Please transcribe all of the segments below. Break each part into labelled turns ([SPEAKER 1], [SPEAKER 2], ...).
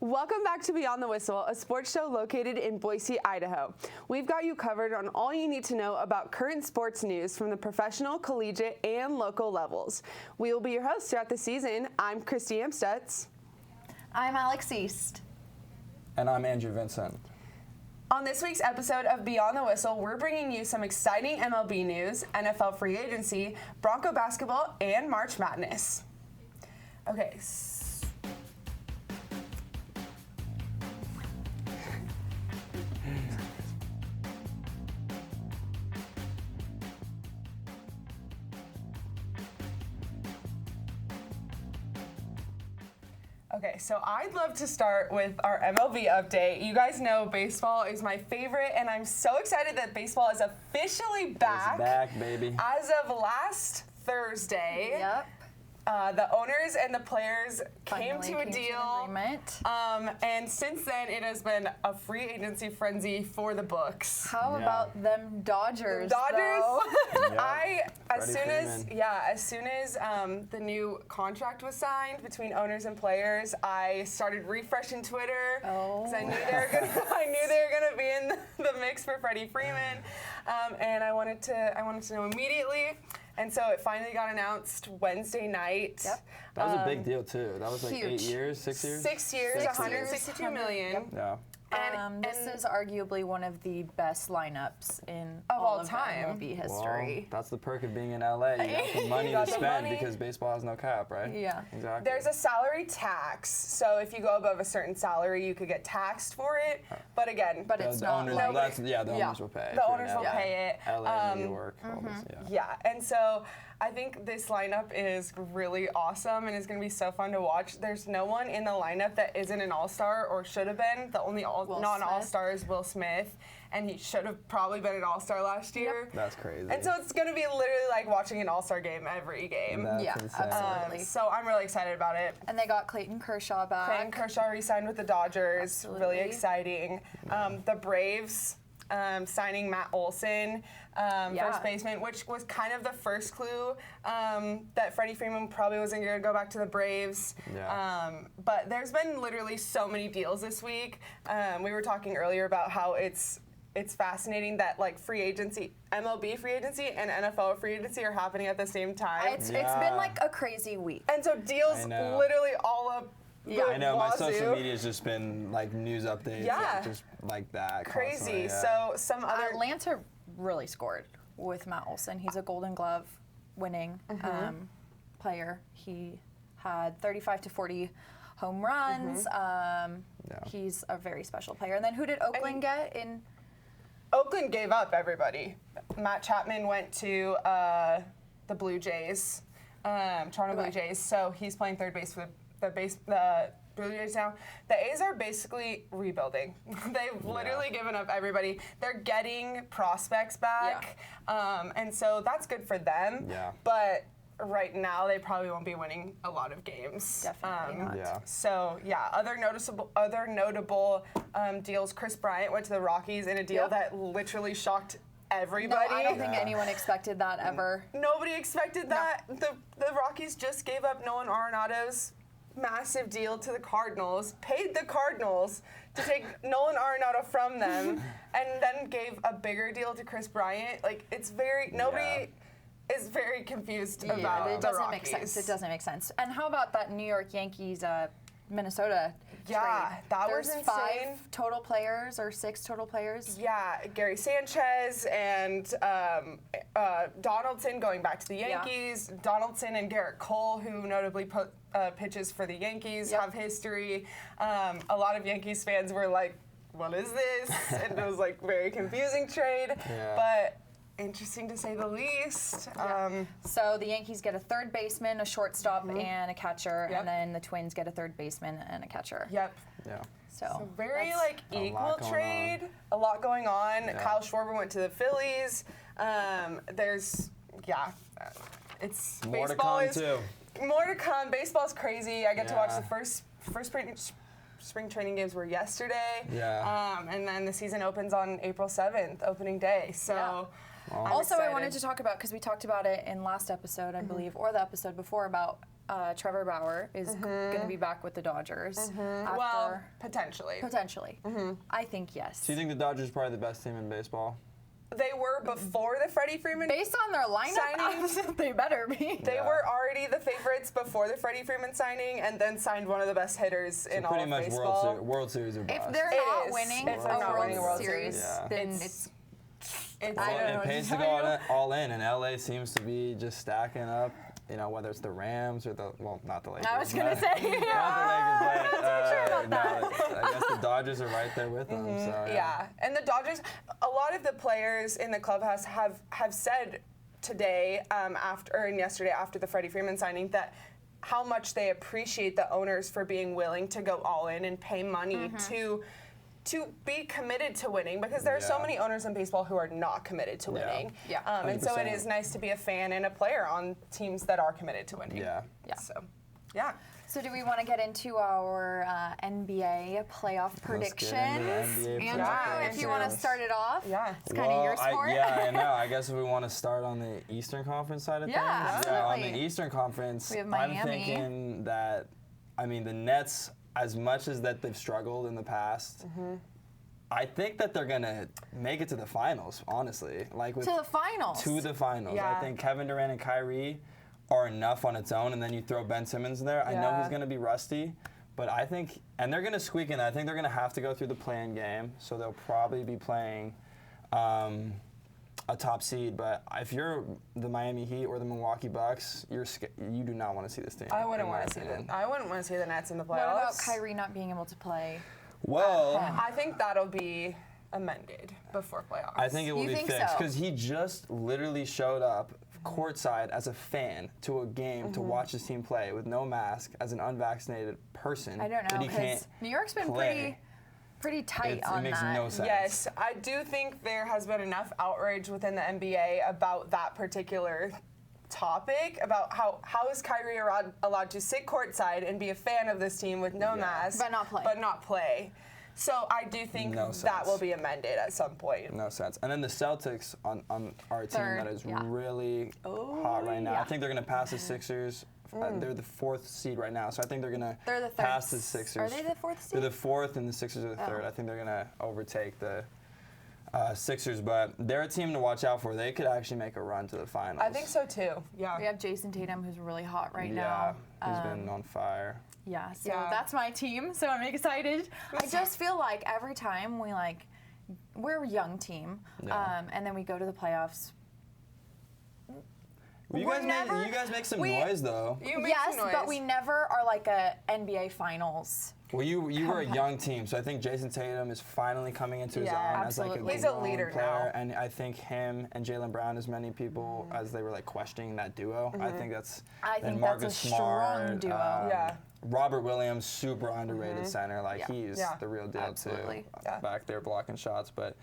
[SPEAKER 1] Welcome back to Beyond the Whistle, a sports show located in Boise, Idaho. We've got you covered on all you need to know about current sports news from the professional, collegiate, and local levels. We will be your hosts throughout the season. I'm Christy Amstutz.
[SPEAKER 2] I'm Alex East.
[SPEAKER 3] And I'm Andrew Vincent.
[SPEAKER 1] On this week's episode of Beyond the Whistle, we're bringing you some exciting MLB news, NFL free agency, Bronco basketball, and March Madness. Okay. Okay, so I'd love to start with our MLB update. You guys know baseball is my favorite, and I'm so excited that baseball is officially back.
[SPEAKER 3] It's back, baby.
[SPEAKER 1] As of last Thursday.
[SPEAKER 2] Yep.
[SPEAKER 1] The owners and the players came to a deal. And since then, it has been a free agency frenzy for the books.
[SPEAKER 2] How about them Dodgers?
[SPEAKER 1] Dodgers.
[SPEAKER 3] Yep.
[SPEAKER 1] As soon as the new contract was signed between owners and players, I started refreshing Twitter because I knew they were gonna be in the mix for Freddie Freeman, and I wanted to know immediately. And so it finally got announced Wednesday night.
[SPEAKER 2] Yep.
[SPEAKER 3] That was a big deal, too. That was like
[SPEAKER 2] huge.
[SPEAKER 3] 8 years, 6 years?
[SPEAKER 1] 6 years, $162 million.
[SPEAKER 2] Yep.
[SPEAKER 3] Yeah.
[SPEAKER 2] This is arguably one of the best lineups in
[SPEAKER 1] all
[SPEAKER 2] of
[SPEAKER 1] time.
[SPEAKER 2] MLB history.
[SPEAKER 3] Well, that's the perk of being in LA. You got the money to spend because baseball has no cap, right?
[SPEAKER 2] Yeah.
[SPEAKER 3] Exactly.
[SPEAKER 1] There's a salary tax, so if you go above a certain salary, you could get taxed for it. But again,
[SPEAKER 2] it's not
[SPEAKER 3] owners,
[SPEAKER 2] like...
[SPEAKER 3] the owners will pay.
[SPEAKER 1] The owners will pay it.
[SPEAKER 3] LA, New York, all this,
[SPEAKER 1] Yeah, and so I think this lineup is really awesome and is going to be so fun to watch. There's no one in the lineup that isn't an all-star or should have been. The only non-all-star is Will Smith, and he should have probably been an all-star last year.
[SPEAKER 2] Yep.
[SPEAKER 3] That's crazy.
[SPEAKER 1] And so it's going to be literally like watching an all-star game every game.
[SPEAKER 3] That's insane.
[SPEAKER 2] Absolutely.
[SPEAKER 1] So I'm really excited about it.
[SPEAKER 2] And they got Clayton Kershaw back.
[SPEAKER 1] Clayton Kershaw re-signed with the Dodgers.
[SPEAKER 2] Absolutely.
[SPEAKER 1] Really exciting. The Braves signing Matt Olson, first baseman, which was kind of the first clue that Freddie Freeman probably wasn't going to go back to the Braves.
[SPEAKER 3] Yeah.
[SPEAKER 1] But there's been literally so many deals this week. We were talking earlier about how it's fascinating that like free agency, MLB free agency and NFL free agency are happening at the same time.
[SPEAKER 2] It's been like a crazy week.
[SPEAKER 1] And so deals literally all up.
[SPEAKER 2] Yeah,
[SPEAKER 3] I know, my
[SPEAKER 1] wazoo.
[SPEAKER 3] social media has just been like news updates, just like that.
[SPEAKER 1] Crazy.
[SPEAKER 3] Constantly, yeah.
[SPEAKER 1] So some other
[SPEAKER 2] Atlanta really scored with Matt Olson. He's a Golden Glove winning player. He had 35 to 40 home runs. He's a very special player. And then who did Oakland get in?
[SPEAKER 1] Oakland gave up everybody. Matt Chapman went to the Blue Jays, Toronto Blue Jays. So he's playing third base for the Blue Jays now. The A's are basically rebuilding. They've literally given up everybody. They're getting prospects back, and so that's good for them.
[SPEAKER 3] Yeah.
[SPEAKER 1] But right now, they probably won't be winning a lot of games.
[SPEAKER 2] Definitely not.
[SPEAKER 3] Yeah.
[SPEAKER 1] So other notable deals. Chris Bryant went to the Rockies in a deal that literally shocked everybody.
[SPEAKER 2] No, I don't think anyone expected that ever.
[SPEAKER 1] Nobody expected that. The Rockies just gave up Nolan Arenado's massive deal to the Cardinals, paid the Cardinals to take Nolan Arenado from them, and then gave a bigger deal to Chris Bryant. Like, nobody is very confused about
[SPEAKER 2] it
[SPEAKER 1] the
[SPEAKER 2] doesn't
[SPEAKER 1] Rockies.
[SPEAKER 2] make sense. It doesn't make sense. And how about that New York Yankees Minnesota trade?
[SPEAKER 1] That
[SPEAKER 2] There's
[SPEAKER 1] was insane.
[SPEAKER 2] 5 total players or 6 total players.
[SPEAKER 1] Yeah, Gary Sanchez and Donaldson going back to the Yankees. Donaldson and Garrett Cole, who notably pitches for the Yankees, have history. A lot of Yankees fans were like, what is this? And it was like very confusing trade. But interesting to say the least.
[SPEAKER 2] So the Yankees get a third baseman, a shortstop, and a catcher, and then the Twins get a third baseman and a catcher.
[SPEAKER 1] Yep.
[SPEAKER 3] Yeah.
[SPEAKER 2] So
[SPEAKER 1] very equal trade. A lot going on.
[SPEAKER 3] Yeah.
[SPEAKER 1] Kyle Schwarber went to the Phillies. It's
[SPEAKER 3] More to
[SPEAKER 1] baseball
[SPEAKER 3] come,
[SPEAKER 1] is
[SPEAKER 3] too.
[SPEAKER 1] more to come. Baseball's crazy. I get to watch the first spring training games were yesterday.
[SPEAKER 3] Yeah.
[SPEAKER 1] And then the season opens on April 7th, opening day. So.
[SPEAKER 2] Also, I wanted to talk about, because we talked about it in last episode, I believe, or the episode before, about Trevor Bauer is going to be back with the Dodgers. After,
[SPEAKER 1] Well, potentially.
[SPEAKER 2] potentially. I think yes.
[SPEAKER 3] Do you think the Dodgers are probably the best team in baseball?
[SPEAKER 1] They were before the Freddie Freeman.
[SPEAKER 2] Based on their lineup,
[SPEAKER 1] Signing.
[SPEAKER 2] they better be.
[SPEAKER 1] They were already the favorites before the Freddie Freeman signing, and then signed one of the best hitters in all
[SPEAKER 3] Pretty
[SPEAKER 1] of
[SPEAKER 3] much
[SPEAKER 1] baseball.
[SPEAKER 3] World Series or bust.
[SPEAKER 2] If they're
[SPEAKER 1] It
[SPEAKER 2] not
[SPEAKER 1] is.
[SPEAKER 2] winning
[SPEAKER 1] If
[SPEAKER 2] a
[SPEAKER 1] they're not winning a
[SPEAKER 2] World
[SPEAKER 1] World
[SPEAKER 2] Series,
[SPEAKER 1] Series,
[SPEAKER 2] then
[SPEAKER 1] it's
[SPEAKER 2] I don't know
[SPEAKER 3] it
[SPEAKER 2] what
[SPEAKER 3] pays
[SPEAKER 2] to
[SPEAKER 3] to
[SPEAKER 2] tell
[SPEAKER 3] go
[SPEAKER 2] you.
[SPEAKER 3] all in, and LA seems to be just stacking up. You know, whether it's the Rams or not the Lakers.
[SPEAKER 2] I was gonna say,
[SPEAKER 3] Not the Lakers, but
[SPEAKER 2] not too sure about
[SPEAKER 3] I guess the Dodgers are right there with them. So,
[SPEAKER 1] Yeah, and the Dodgers, a lot of the players in the clubhouse have said today, and yesterday after the Freddie Freeman signing, that how much they appreciate the owners for being willing to go all in and pay money to be committed to winning, because there are so
[SPEAKER 3] Yeah.
[SPEAKER 1] many owners in baseball who are not committed to winning.
[SPEAKER 2] Yeah.
[SPEAKER 1] And so it
[SPEAKER 3] 100%.
[SPEAKER 1] is nice to be a fan and a player on teams that are committed to winning.
[SPEAKER 3] Yeah.
[SPEAKER 2] Yeah.
[SPEAKER 1] So, yeah.
[SPEAKER 2] So do we want to get into our NBA playoff predictions?
[SPEAKER 3] Let's get into the NBA
[SPEAKER 2] Andrew,
[SPEAKER 1] predictions.
[SPEAKER 2] if you want to start it off,
[SPEAKER 1] Yeah.
[SPEAKER 2] it's kind of your sport.
[SPEAKER 3] I know. I guess if we want to start on the Eastern Conference side of
[SPEAKER 2] Yeah,
[SPEAKER 3] things. Yeah, on
[SPEAKER 2] absolutely.
[SPEAKER 3] the Eastern Conference,
[SPEAKER 2] We have
[SPEAKER 3] I'm
[SPEAKER 2] Miami.
[SPEAKER 3] thinking that, the Nets, as much as that they've struggled in the past, I think that they're going to make it to the finals, honestly. Like with
[SPEAKER 2] To the finals.
[SPEAKER 3] To the finals.
[SPEAKER 1] Yeah.
[SPEAKER 3] I think Kevin Durant and Kyrie are enough on its own, and then you throw Ben Simmons in there. I know
[SPEAKER 1] Yeah.
[SPEAKER 3] he's going to be rusty, but I think, and they're going to squeak in. I think they're going to have to go through the play-in game, so they'll probably be playing a top seed. But if you're the Miami Heat or the Milwaukee Bucks, you do not want to see this team.
[SPEAKER 1] I wouldn't
[SPEAKER 3] in my
[SPEAKER 1] want to see
[SPEAKER 3] opinion.
[SPEAKER 1] I wouldn't want to see the Nets in the playoffs.
[SPEAKER 2] What about Kyrie not being able to play?
[SPEAKER 3] Well,
[SPEAKER 1] I think that'll be amended before playoffs.
[SPEAKER 3] I think it will
[SPEAKER 2] You
[SPEAKER 3] be
[SPEAKER 2] think
[SPEAKER 3] fixed
[SPEAKER 2] so?
[SPEAKER 3] because he just literally showed up courtside as a fan to a game to watch his team play with no mask as an unvaccinated person.
[SPEAKER 2] I don't know,
[SPEAKER 3] that he
[SPEAKER 2] because
[SPEAKER 3] can't
[SPEAKER 2] New York's been
[SPEAKER 3] play.
[SPEAKER 2] pretty tight
[SPEAKER 3] It
[SPEAKER 2] on
[SPEAKER 3] makes
[SPEAKER 2] that.
[SPEAKER 3] no sense.
[SPEAKER 1] Yes, I do think there has been enough outrage within the NBA about that particular topic, about how is Kyrie allowed to sit courtside and be a fan of this team with no mask,
[SPEAKER 2] But not play.
[SPEAKER 1] So I do think
[SPEAKER 3] No
[SPEAKER 1] that
[SPEAKER 3] sense.
[SPEAKER 1] will be amended at some point.
[SPEAKER 3] No sense. And then the Celtics on our team
[SPEAKER 2] Third,
[SPEAKER 3] that is
[SPEAKER 2] yeah.
[SPEAKER 3] really hot right now.
[SPEAKER 2] yeah.
[SPEAKER 3] I think they're going to pass the Sixers. They're the 4th seed right now, so I think they're going to
[SPEAKER 2] They're the third
[SPEAKER 3] pass the
[SPEAKER 2] s-
[SPEAKER 3] Sixers.
[SPEAKER 2] Are they the 4th seed?
[SPEAKER 3] They're the 4th, and the Sixers are the 3rd. I think they're going to overtake the Sixers, but they're a team to watch out for. They could actually make a run to the finals.
[SPEAKER 1] I think so too. Yeah.
[SPEAKER 2] We have Jason Tatum, who's really hot right
[SPEAKER 3] Yeah,
[SPEAKER 2] now.
[SPEAKER 3] he's been on fire.
[SPEAKER 2] Yeah, so
[SPEAKER 1] Yeah.
[SPEAKER 2] that's my team, so I'm excited. I just feel like every time we're a young team,
[SPEAKER 3] Yeah.
[SPEAKER 2] and then we go to the playoffs.
[SPEAKER 3] Well,
[SPEAKER 2] We're never-
[SPEAKER 3] you guys make some
[SPEAKER 2] we-
[SPEAKER 3] noise though.
[SPEAKER 1] You make
[SPEAKER 2] Yes,
[SPEAKER 1] some noise.
[SPEAKER 2] but we never are like a NBA Finals.
[SPEAKER 3] Well, you were a young team, so I think Jason Tatum is finally coming into his
[SPEAKER 1] Yeah,
[SPEAKER 3] own as like a
[SPEAKER 2] absolutely.
[SPEAKER 1] He's a
[SPEAKER 3] grown
[SPEAKER 1] leader
[SPEAKER 3] player,
[SPEAKER 1] now.
[SPEAKER 3] and I think him and Jaylen Brown, as many people as they were like questioning that duo, I think that's.
[SPEAKER 2] I
[SPEAKER 3] then
[SPEAKER 2] think that's a
[SPEAKER 3] Marcus
[SPEAKER 2] strong
[SPEAKER 3] Smart,
[SPEAKER 2] duo.
[SPEAKER 1] Yeah.
[SPEAKER 3] Robert Williams, super underrated center, like
[SPEAKER 2] Yeah.
[SPEAKER 3] he's
[SPEAKER 1] Yeah.
[SPEAKER 3] the real deal
[SPEAKER 2] Absolutely.
[SPEAKER 3] too,
[SPEAKER 1] Yeah.
[SPEAKER 3] back there blocking shots. But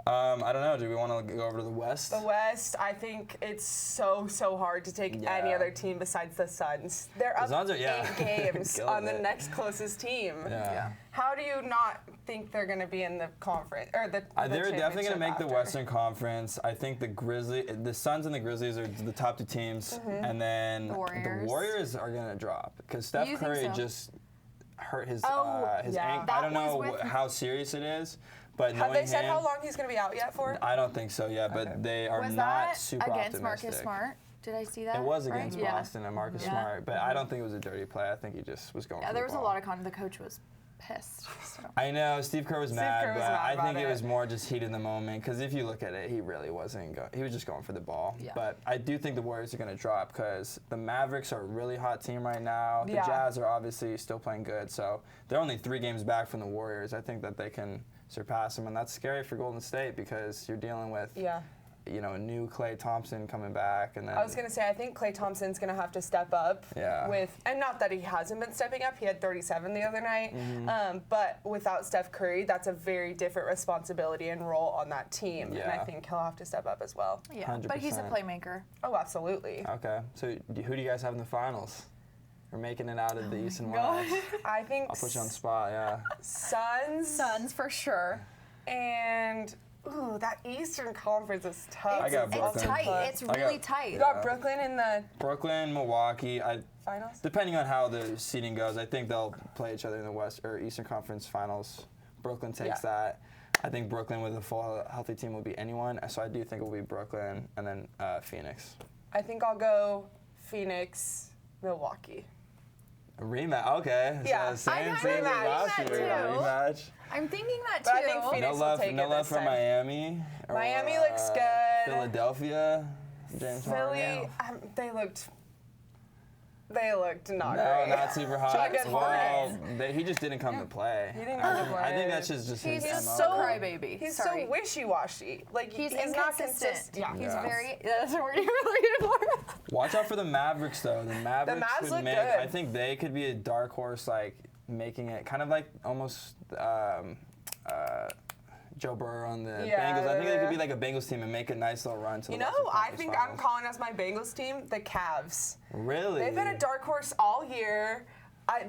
[SPEAKER 3] I don't know. Do we want to go over to the West?
[SPEAKER 1] The West, I think it's so hard to take any
[SPEAKER 3] Yeah.
[SPEAKER 1] other team besides the Suns. They're up
[SPEAKER 3] Suns are- yeah.
[SPEAKER 1] 8 games
[SPEAKER 3] Killing
[SPEAKER 1] on the
[SPEAKER 3] it.
[SPEAKER 1] next closest team.
[SPEAKER 3] Yeah.
[SPEAKER 1] How do you not think they're going to be in the conference or the
[SPEAKER 3] They're definitely going to make the
[SPEAKER 1] after?
[SPEAKER 3] Western Conference. I think the Suns and the Grizzlies are the top 2 teams, and then
[SPEAKER 2] The Warriors.
[SPEAKER 3] Warriors are going to drop because Steph
[SPEAKER 2] You think
[SPEAKER 3] Curry
[SPEAKER 2] so?
[SPEAKER 3] just hurt his
[SPEAKER 1] Oh,
[SPEAKER 3] his
[SPEAKER 1] yeah.
[SPEAKER 3] ankle. I don't
[SPEAKER 2] That
[SPEAKER 3] know
[SPEAKER 2] was with-
[SPEAKER 3] how serious it is, but
[SPEAKER 1] Have
[SPEAKER 3] knowing
[SPEAKER 1] they said
[SPEAKER 3] him,
[SPEAKER 1] how long he's going to be out yet for?
[SPEAKER 3] I don't think so yet, but
[SPEAKER 1] Okay.
[SPEAKER 3] they are
[SPEAKER 2] Was
[SPEAKER 3] not
[SPEAKER 2] that
[SPEAKER 3] super
[SPEAKER 2] against Marcus
[SPEAKER 3] optimistic.
[SPEAKER 2] Smart? Did I see that?
[SPEAKER 3] It was
[SPEAKER 2] right?
[SPEAKER 3] against
[SPEAKER 2] Yeah.
[SPEAKER 3] Boston and Marcus
[SPEAKER 2] Yeah.
[SPEAKER 3] Smart, but I don't think it was a dirty play. I think he just was going.
[SPEAKER 2] Yeah,
[SPEAKER 3] for
[SPEAKER 2] there
[SPEAKER 3] the
[SPEAKER 2] was a
[SPEAKER 3] ball.
[SPEAKER 2] lot of the coach was pissed. So.
[SPEAKER 3] I know Steve Kerr was mad,
[SPEAKER 1] Kerr was
[SPEAKER 3] but
[SPEAKER 1] mad
[SPEAKER 3] I
[SPEAKER 1] about
[SPEAKER 3] think it
[SPEAKER 1] it.
[SPEAKER 3] was more just heat in the moment. Because if you look at it, he really wasn't. He was just going for the ball.
[SPEAKER 2] Yeah.
[SPEAKER 3] But I do think the Warriors are going to drop because the Mavericks are a really hot team right now. The
[SPEAKER 1] Yeah.
[SPEAKER 3] Jazz are obviously still playing good, so they're only 3 games back from the Warriors. I think that they can surpass them, and that's scary for Golden State because you're dealing with
[SPEAKER 1] Yeah.
[SPEAKER 3] a new Klay Thompson coming back, and then
[SPEAKER 1] I was going to say, I think Klay Thompson's going to have to step up
[SPEAKER 3] Yeah.
[SPEAKER 1] and not that he hasn't been stepping up. He had 37 the other night.
[SPEAKER 3] Mm-hmm.
[SPEAKER 1] But without Steph Curry, that's a very different responsibility and role on that team. And I
[SPEAKER 3] Yeah.
[SPEAKER 1] think he'll have to step up as well.
[SPEAKER 2] Yeah, but he's a
[SPEAKER 3] 100%.
[SPEAKER 2] playmaker.
[SPEAKER 1] Oh, absolutely.
[SPEAKER 3] Okay, so who do you guys have in the finals? We're making it out of the East and
[SPEAKER 2] God.
[SPEAKER 3] West.
[SPEAKER 1] I think
[SPEAKER 3] I'll put you on the spot, yeah.
[SPEAKER 1] Suns
[SPEAKER 2] Suns for sure.
[SPEAKER 1] and Ooh, that Eastern Conference is tough.
[SPEAKER 3] I got
[SPEAKER 2] It's
[SPEAKER 3] Brooklyn.
[SPEAKER 2] tight. It's really tight.
[SPEAKER 1] You got Brooklyn in the
[SPEAKER 3] Brooklyn, Milwaukee.
[SPEAKER 1] finals?
[SPEAKER 3] Depending on how the seeding goes, I think they'll play each other in the West or Eastern Conference Finals. Brooklyn takes that. I think Brooklyn with a full healthy team will beat anyone. So I do think it will be Brooklyn and then Phoenix.
[SPEAKER 1] I think I'll go Phoenix, Milwaukee.
[SPEAKER 3] A rematch. Okay.
[SPEAKER 1] Yeah.
[SPEAKER 3] So same
[SPEAKER 2] I
[SPEAKER 3] as
[SPEAKER 1] rematch.
[SPEAKER 3] last
[SPEAKER 2] That
[SPEAKER 3] year.
[SPEAKER 2] too.
[SPEAKER 3] Rematch.
[SPEAKER 2] I'm thinking that
[SPEAKER 1] But
[SPEAKER 2] too.
[SPEAKER 1] I think Phoenix
[SPEAKER 3] No
[SPEAKER 1] will
[SPEAKER 3] love.
[SPEAKER 1] take
[SPEAKER 3] No
[SPEAKER 1] it
[SPEAKER 3] love
[SPEAKER 1] this
[SPEAKER 3] for
[SPEAKER 1] time.
[SPEAKER 3] Miami. Or,
[SPEAKER 1] Miami looks good.
[SPEAKER 3] Philadelphia. James
[SPEAKER 1] Philly,
[SPEAKER 3] Harden.
[SPEAKER 1] they looked not
[SPEAKER 3] No,
[SPEAKER 1] great.
[SPEAKER 3] not super hot.
[SPEAKER 1] James Harden.
[SPEAKER 3] He just didn't come to play.
[SPEAKER 1] He didn't come to play.
[SPEAKER 3] I think that's just
[SPEAKER 2] He's
[SPEAKER 3] his
[SPEAKER 2] just
[SPEAKER 3] MO.
[SPEAKER 2] so crybaby.
[SPEAKER 1] He's
[SPEAKER 2] Sorry.
[SPEAKER 1] so wishy-washy. Like
[SPEAKER 2] He's
[SPEAKER 1] not
[SPEAKER 2] inconsistent.
[SPEAKER 1] consistent. Yeah.
[SPEAKER 2] He's
[SPEAKER 3] Yeah.
[SPEAKER 2] very. That's what you're looking for.
[SPEAKER 3] Watch out for the Mavericks, though. The Mavericks
[SPEAKER 1] Mavs
[SPEAKER 3] could
[SPEAKER 1] look
[SPEAKER 3] make.
[SPEAKER 1] good.
[SPEAKER 3] I think they could be a dark horse, like making it kind of like almost Joe Burrow on the Bengals. I think they could be like a Bengals team and make a nice little run to the
[SPEAKER 1] You know,
[SPEAKER 3] Western
[SPEAKER 1] I
[SPEAKER 3] Conference
[SPEAKER 1] think
[SPEAKER 3] Finals.
[SPEAKER 1] I'm calling us my Bengals team the Cavs.
[SPEAKER 3] Really?
[SPEAKER 1] They've been a dark horse all year.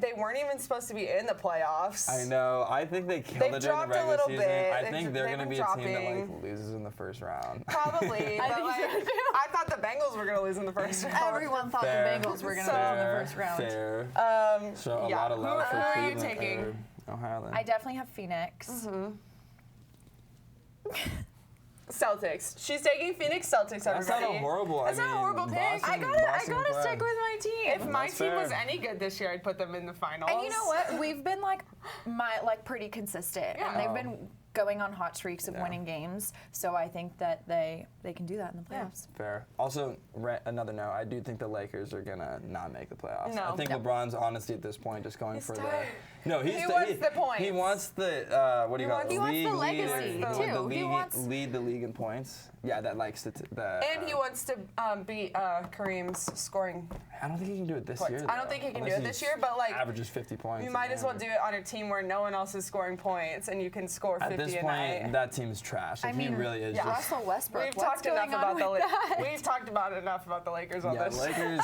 [SPEAKER 1] They weren't even supposed to be in the playoffs.
[SPEAKER 3] I know. I think they killed it during the
[SPEAKER 1] dropped a
[SPEAKER 3] regular
[SPEAKER 1] little
[SPEAKER 3] season.
[SPEAKER 1] bit.
[SPEAKER 3] I
[SPEAKER 1] They've-
[SPEAKER 3] think they're
[SPEAKER 1] they've
[SPEAKER 3] going to
[SPEAKER 1] been
[SPEAKER 3] be a team that
[SPEAKER 1] dropping.
[SPEAKER 3] like loses in the first round.
[SPEAKER 1] Probably.
[SPEAKER 2] I
[SPEAKER 1] but
[SPEAKER 2] think so,
[SPEAKER 1] like,
[SPEAKER 2] too.
[SPEAKER 1] I thought the Bengals were going to lose in the first round.
[SPEAKER 2] Everyone thought
[SPEAKER 3] Fair.
[SPEAKER 2] the Bengals were going to
[SPEAKER 1] So-
[SPEAKER 2] lose in the first round.
[SPEAKER 3] Fair. So a
[SPEAKER 1] yeah.
[SPEAKER 3] lot of love
[SPEAKER 1] Who
[SPEAKER 3] for
[SPEAKER 1] are you
[SPEAKER 3] Cleveland
[SPEAKER 1] taking?
[SPEAKER 3] or Ohio. Then.
[SPEAKER 2] I definitely have Phoenix.
[SPEAKER 1] Mm-hmm. Celtics. She's taking Phoenix Celtics,
[SPEAKER 3] That's
[SPEAKER 1] everybody.
[SPEAKER 3] not a horrible.
[SPEAKER 1] That's
[SPEAKER 3] I
[SPEAKER 1] not a
[SPEAKER 3] mean,
[SPEAKER 1] horrible pick.
[SPEAKER 3] Boston-
[SPEAKER 2] I
[SPEAKER 3] Boston
[SPEAKER 2] gotta
[SPEAKER 3] play.
[SPEAKER 2] stick with my team.
[SPEAKER 1] If my
[SPEAKER 3] That's
[SPEAKER 1] team was
[SPEAKER 3] fair.
[SPEAKER 1] any good this year, I'd put them in the finals.
[SPEAKER 2] And you know what? We've been like pretty consistent,
[SPEAKER 1] Yeah.
[SPEAKER 2] and they've been going on hot streaks of
[SPEAKER 3] Yeah.
[SPEAKER 2] winning games. So I think that they can do that in the playoffs.
[SPEAKER 3] Fair. Also, another note, I do think the Lakers are gonna not make the playoffs.
[SPEAKER 1] No.
[SPEAKER 3] I think
[SPEAKER 2] Yep.
[SPEAKER 3] LeBron's honestly at this point just going
[SPEAKER 1] He's
[SPEAKER 3] for
[SPEAKER 1] tired.
[SPEAKER 3] the. No,
[SPEAKER 1] He wants the points.
[SPEAKER 3] He wants the what do you call it?
[SPEAKER 2] He wants the
[SPEAKER 3] League
[SPEAKER 2] legacy,
[SPEAKER 3] leader,
[SPEAKER 2] too.
[SPEAKER 3] The
[SPEAKER 2] He
[SPEAKER 3] league,
[SPEAKER 2] wants-
[SPEAKER 3] lead the league in points. Yeah, that likes the.
[SPEAKER 1] And he wants to beat Kareem's scoring.
[SPEAKER 3] I don't think he can do it this
[SPEAKER 1] points.
[SPEAKER 3] year.
[SPEAKER 1] I don't
[SPEAKER 3] though,
[SPEAKER 1] think he can do
[SPEAKER 3] unless
[SPEAKER 1] it this
[SPEAKER 3] he
[SPEAKER 1] year, but, like,
[SPEAKER 3] averages 50 points.
[SPEAKER 1] You
[SPEAKER 3] a
[SPEAKER 1] might as well
[SPEAKER 3] game.
[SPEAKER 1] do it on a team where no one else is scoring points, and you can score 50
[SPEAKER 3] At this
[SPEAKER 1] a
[SPEAKER 3] point,
[SPEAKER 1] night.
[SPEAKER 3] that team's trash. Like,
[SPEAKER 2] I mean,
[SPEAKER 3] he really is
[SPEAKER 1] yeah.
[SPEAKER 3] just.
[SPEAKER 2] Russell Westbrook.
[SPEAKER 1] We've
[SPEAKER 2] what's
[SPEAKER 1] talked enough
[SPEAKER 2] going on
[SPEAKER 1] about the
[SPEAKER 2] with that?
[SPEAKER 1] We've talked about enough about the Lakers on
[SPEAKER 3] Yeah,
[SPEAKER 1] this.
[SPEAKER 3] Lakers.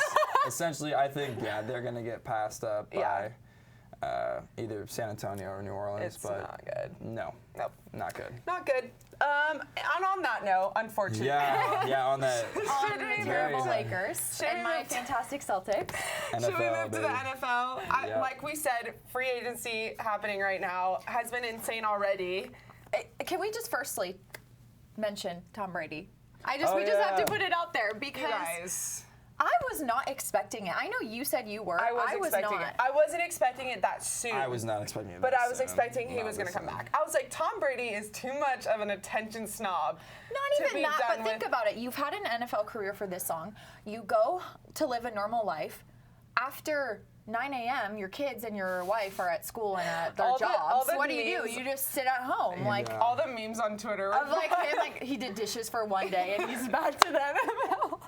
[SPEAKER 3] Essentially, I think they're gonna get passed up by
[SPEAKER 1] Yeah.
[SPEAKER 3] either San Antonio or New Orleans.
[SPEAKER 1] It's
[SPEAKER 3] but
[SPEAKER 1] not good.
[SPEAKER 3] No,
[SPEAKER 1] Nope.
[SPEAKER 3] not good.
[SPEAKER 1] Not good. And on that note, unfortunately.
[SPEAKER 3] Yeah, on that
[SPEAKER 2] On
[SPEAKER 1] Should we
[SPEAKER 2] the
[SPEAKER 1] move
[SPEAKER 2] terrible
[SPEAKER 3] to-
[SPEAKER 2] Lakers
[SPEAKER 1] Should we
[SPEAKER 2] and my
[SPEAKER 1] move to-
[SPEAKER 2] fantastic Celtics.
[SPEAKER 3] NFL.
[SPEAKER 1] Should we move to the
[SPEAKER 3] baby.
[SPEAKER 1] NFL?
[SPEAKER 3] Yeah.
[SPEAKER 1] Like we said, free agency happening right now has been insane already.
[SPEAKER 2] Can we just firstly mention Tom Brady? We
[SPEAKER 3] Oh,
[SPEAKER 2] just have to
[SPEAKER 3] yeah.
[SPEAKER 2] put it out there
[SPEAKER 1] You
[SPEAKER 2] because
[SPEAKER 1] guys.
[SPEAKER 2] I was not expecting it. I know you said you were.
[SPEAKER 1] I was expecting
[SPEAKER 2] not.
[SPEAKER 1] it. I wasn't expecting it that soon.
[SPEAKER 3] I was not expecting it.
[SPEAKER 1] But
[SPEAKER 3] that
[SPEAKER 1] I was
[SPEAKER 3] soon.
[SPEAKER 1] expecting he
[SPEAKER 3] Not
[SPEAKER 1] was going to
[SPEAKER 3] this
[SPEAKER 1] come
[SPEAKER 3] soon.
[SPEAKER 1] back. I was like, Tom Brady is too much of an attention snob.
[SPEAKER 2] Not
[SPEAKER 1] to
[SPEAKER 2] even
[SPEAKER 1] be
[SPEAKER 2] that,
[SPEAKER 1] done
[SPEAKER 2] but think
[SPEAKER 1] with-
[SPEAKER 2] about it. You've had an NFL career for this long. You go to live a normal life. After 9 a.m., your kids and your wife are at school and at their
[SPEAKER 1] All
[SPEAKER 2] jobs.
[SPEAKER 1] the
[SPEAKER 2] What do you do?
[SPEAKER 1] memes-
[SPEAKER 2] You just sit at home. Like,
[SPEAKER 3] Yeah.
[SPEAKER 1] All the memes on Twitter.
[SPEAKER 2] of like him, like he did dishes for one day and he's back to the NFL.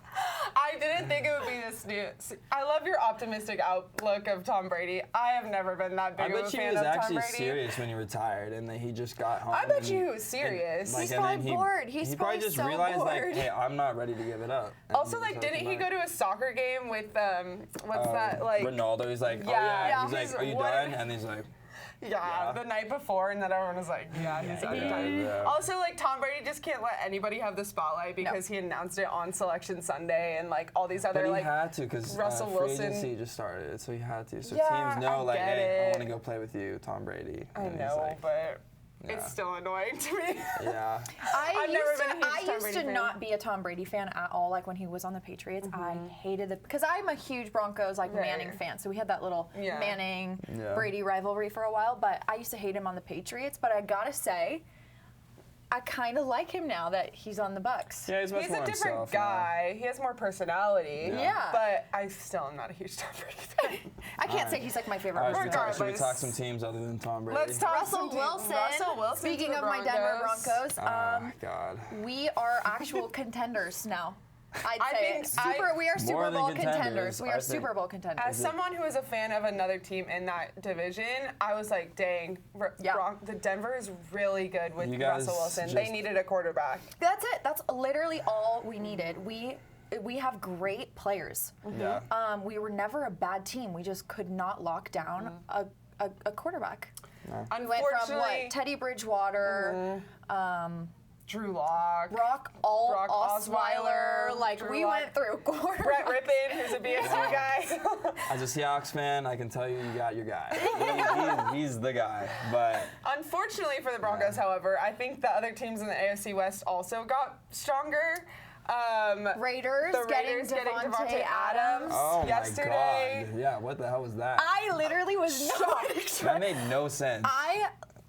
[SPEAKER 1] I didn't think it would be this new. I love your optimistic outlook of Tom Brady. I have never been that
[SPEAKER 3] I
[SPEAKER 1] big of a
[SPEAKER 3] bet you
[SPEAKER 1] fan
[SPEAKER 3] he was
[SPEAKER 1] of Tom
[SPEAKER 3] actually
[SPEAKER 1] Brady.
[SPEAKER 3] serious when he retired, and then he just got home.
[SPEAKER 1] I bet
[SPEAKER 3] and-
[SPEAKER 1] you he was serious.
[SPEAKER 2] He's
[SPEAKER 3] and then
[SPEAKER 2] probably bored. He's
[SPEAKER 3] he
[SPEAKER 2] probably
[SPEAKER 3] probably just
[SPEAKER 2] so
[SPEAKER 3] realized like,
[SPEAKER 2] bored.
[SPEAKER 3] hey, I'm not ready to give it up. And
[SPEAKER 1] Also,
[SPEAKER 3] he
[SPEAKER 1] like,
[SPEAKER 3] just
[SPEAKER 1] didn't he
[SPEAKER 3] had
[SPEAKER 1] go to a soccer game with what's that like?
[SPEAKER 3] Ronaldo? He's like, oh
[SPEAKER 1] Yeah,
[SPEAKER 3] yeah. He's
[SPEAKER 1] he's-
[SPEAKER 3] like, are you
[SPEAKER 1] what-
[SPEAKER 3] done? And he's like,
[SPEAKER 1] Yeah,
[SPEAKER 3] Yeah.
[SPEAKER 1] the night before, and then everyone was like, yeah, he's done.
[SPEAKER 3] yeah.
[SPEAKER 1] Also, like, Tom Brady just can't let anybody have the spotlight because he announced it on Selection Sunday, and like all these other
[SPEAKER 3] But he
[SPEAKER 1] like.
[SPEAKER 3] had to because
[SPEAKER 1] Russell
[SPEAKER 3] free
[SPEAKER 1] Wilson-
[SPEAKER 3] agency just started, so he had to. So
[SPEAKER 1] Yeah,
[SPEAKER 3] teams know,
[SPEAKER 1] I
[SPEAKER 3] like,
[SPEAKER 1] get
[SPEAKER 3] hey, I
[SPEAKER 1] it.
[SPEAKER 3] want to go play with you, Tom Brady.
[SPEAKER 1] I
[SPEAKER 3] And he's
[SPEAKER 1] know,
[SPEAKER 3] like,
[SPEAKER 1] but
[SPEAKER 3] yeah.
[SPEAKER 1] it's still annoying to me.
[SPEAKER 3] Yeah.
[SPEAKER 1] I've never been a huge
[SPEAKER 2] I
[SPEAKER 1] Tom
[SPEAKER 2] used
[SPEAKER 1] Brady
[SPEAKER 2] to
[SPEAKER 1] fan.
[SPEAKER 2] not be a Tom Brady fan at all. Like when he was on the Patriots, I hated it because I'm a huge Broncos like
[SPEAKER 1] Right.
[SPEAKER 2] Manning fan. So we had that little
[SPEAKER 1] Yeah.
[SPEAKER 2] Manning
[SPEAKER 3] Yeah.
[SPEAKER 2] Brady rivalry for a while. But I used to hate him on the Patriots. But I gotta say, I kind of like him now that he's on the Bucks.
[SPEAKER 3] Yeah, he's much
[SPEAKER 1] He's
[SPEAKER 3] more
[SPEAKER 1] a different
[SPEAKER 3] himself now.
[SPEAKER 1] guy. He has more personality.
[SPEAKER 2] Yeah.
[SPEAKER 1] But I still am not a huge Tom Brady fan.
[SPEAKER 2] I can't say he's like my favorite
[SPEAKER 3] All right,
[SPEAKER 2] person.
[SPEAKER 3] should we talk
[SPEAKER 1] Regardless.
[SPEAKER 3] some teams other than Tom Brady?
[SPEAKER 1] Let's talk
[SPEAKER 2] Russell
[SPEAKER 1] some teams.
[SPEAKER 2] Wilson.
[SPEAKER 1] Russell Wilson.
[SPEAKER 2] Speaking
[SPEAKER 1] to
[SPEAKER 2] of
[SPEAKER 1] the
[SPEAKER 2] my Denver Broncos,
[SPEAKER 3] Oh, God.
[SPEAKER 2] we are actual contenders now. I'd
[SPEAKER 1] I
[SPEAKER 2] say
[SPEAKER 1] think
[SPEAKER 2] we are
[SPEAKER 3] More
[SPEAKER 2] Super
[SPEAKER 3] than
[SPEAKER 2] Bowl
[SPEAKER 3] contenders,
[SPEAKER 2] contenders. We
[SPEAKER 3] I
[SPEAKER 2] are
[SPEAKER 3] think.
[SPEAKER 2] Super Bowl contenders.
[SPEAKER 1] As someone who is a fan of another team in that division, I was like, dang,
[SPEAKER 2] Yeah.
[SPEAKER 1] the Denver is really good with
[SPEAKER 3] You guys
[SPEAKER 1] Russell Wilson. They
[SPEAKER 3] just-
[SPEAKER 1] needed a quarterback.
[SPEAKER 2] That's it. That's literally all we needed. We have great players.
[SPEAKER 3] Yeah.
[SPEAKER 2] We were never a bad team. We just could not lock down a quarterback. We went from
[SPEAKER 1] Unfortunately,
[SPEAKER 2] Teddy Bridgewater,
[SPEAKER 1] Drew Lock.
[SPEAKER 2] Brock Osweiler. Like,
[SPEAKER 1] Drew
[SPEAKER 2] we
[SPEAKER 1] Lock.
[SPEAKER 2] went through quarter.
[SPEAKER 1] Brett Rippon, who's a BSU guy.
[SPEAKER 3] As a Seahawks fan, I can tell you got your guy. He's the guy. But
[SPEAKER 1] Unfortunately for the Broncos, however, I think the other teams in the AFC West also got stronger.
[SPEAKER 2] Raiders getting Devontae Adams.
[SPEAKER 3] oh
[SPEAKER 1] yesterday.
[SPEAKER 3] my God. Yeah, what the hell was that?
[SPEAKER 2] I literally was shocked.
[SPEAKER 3] That made no sense.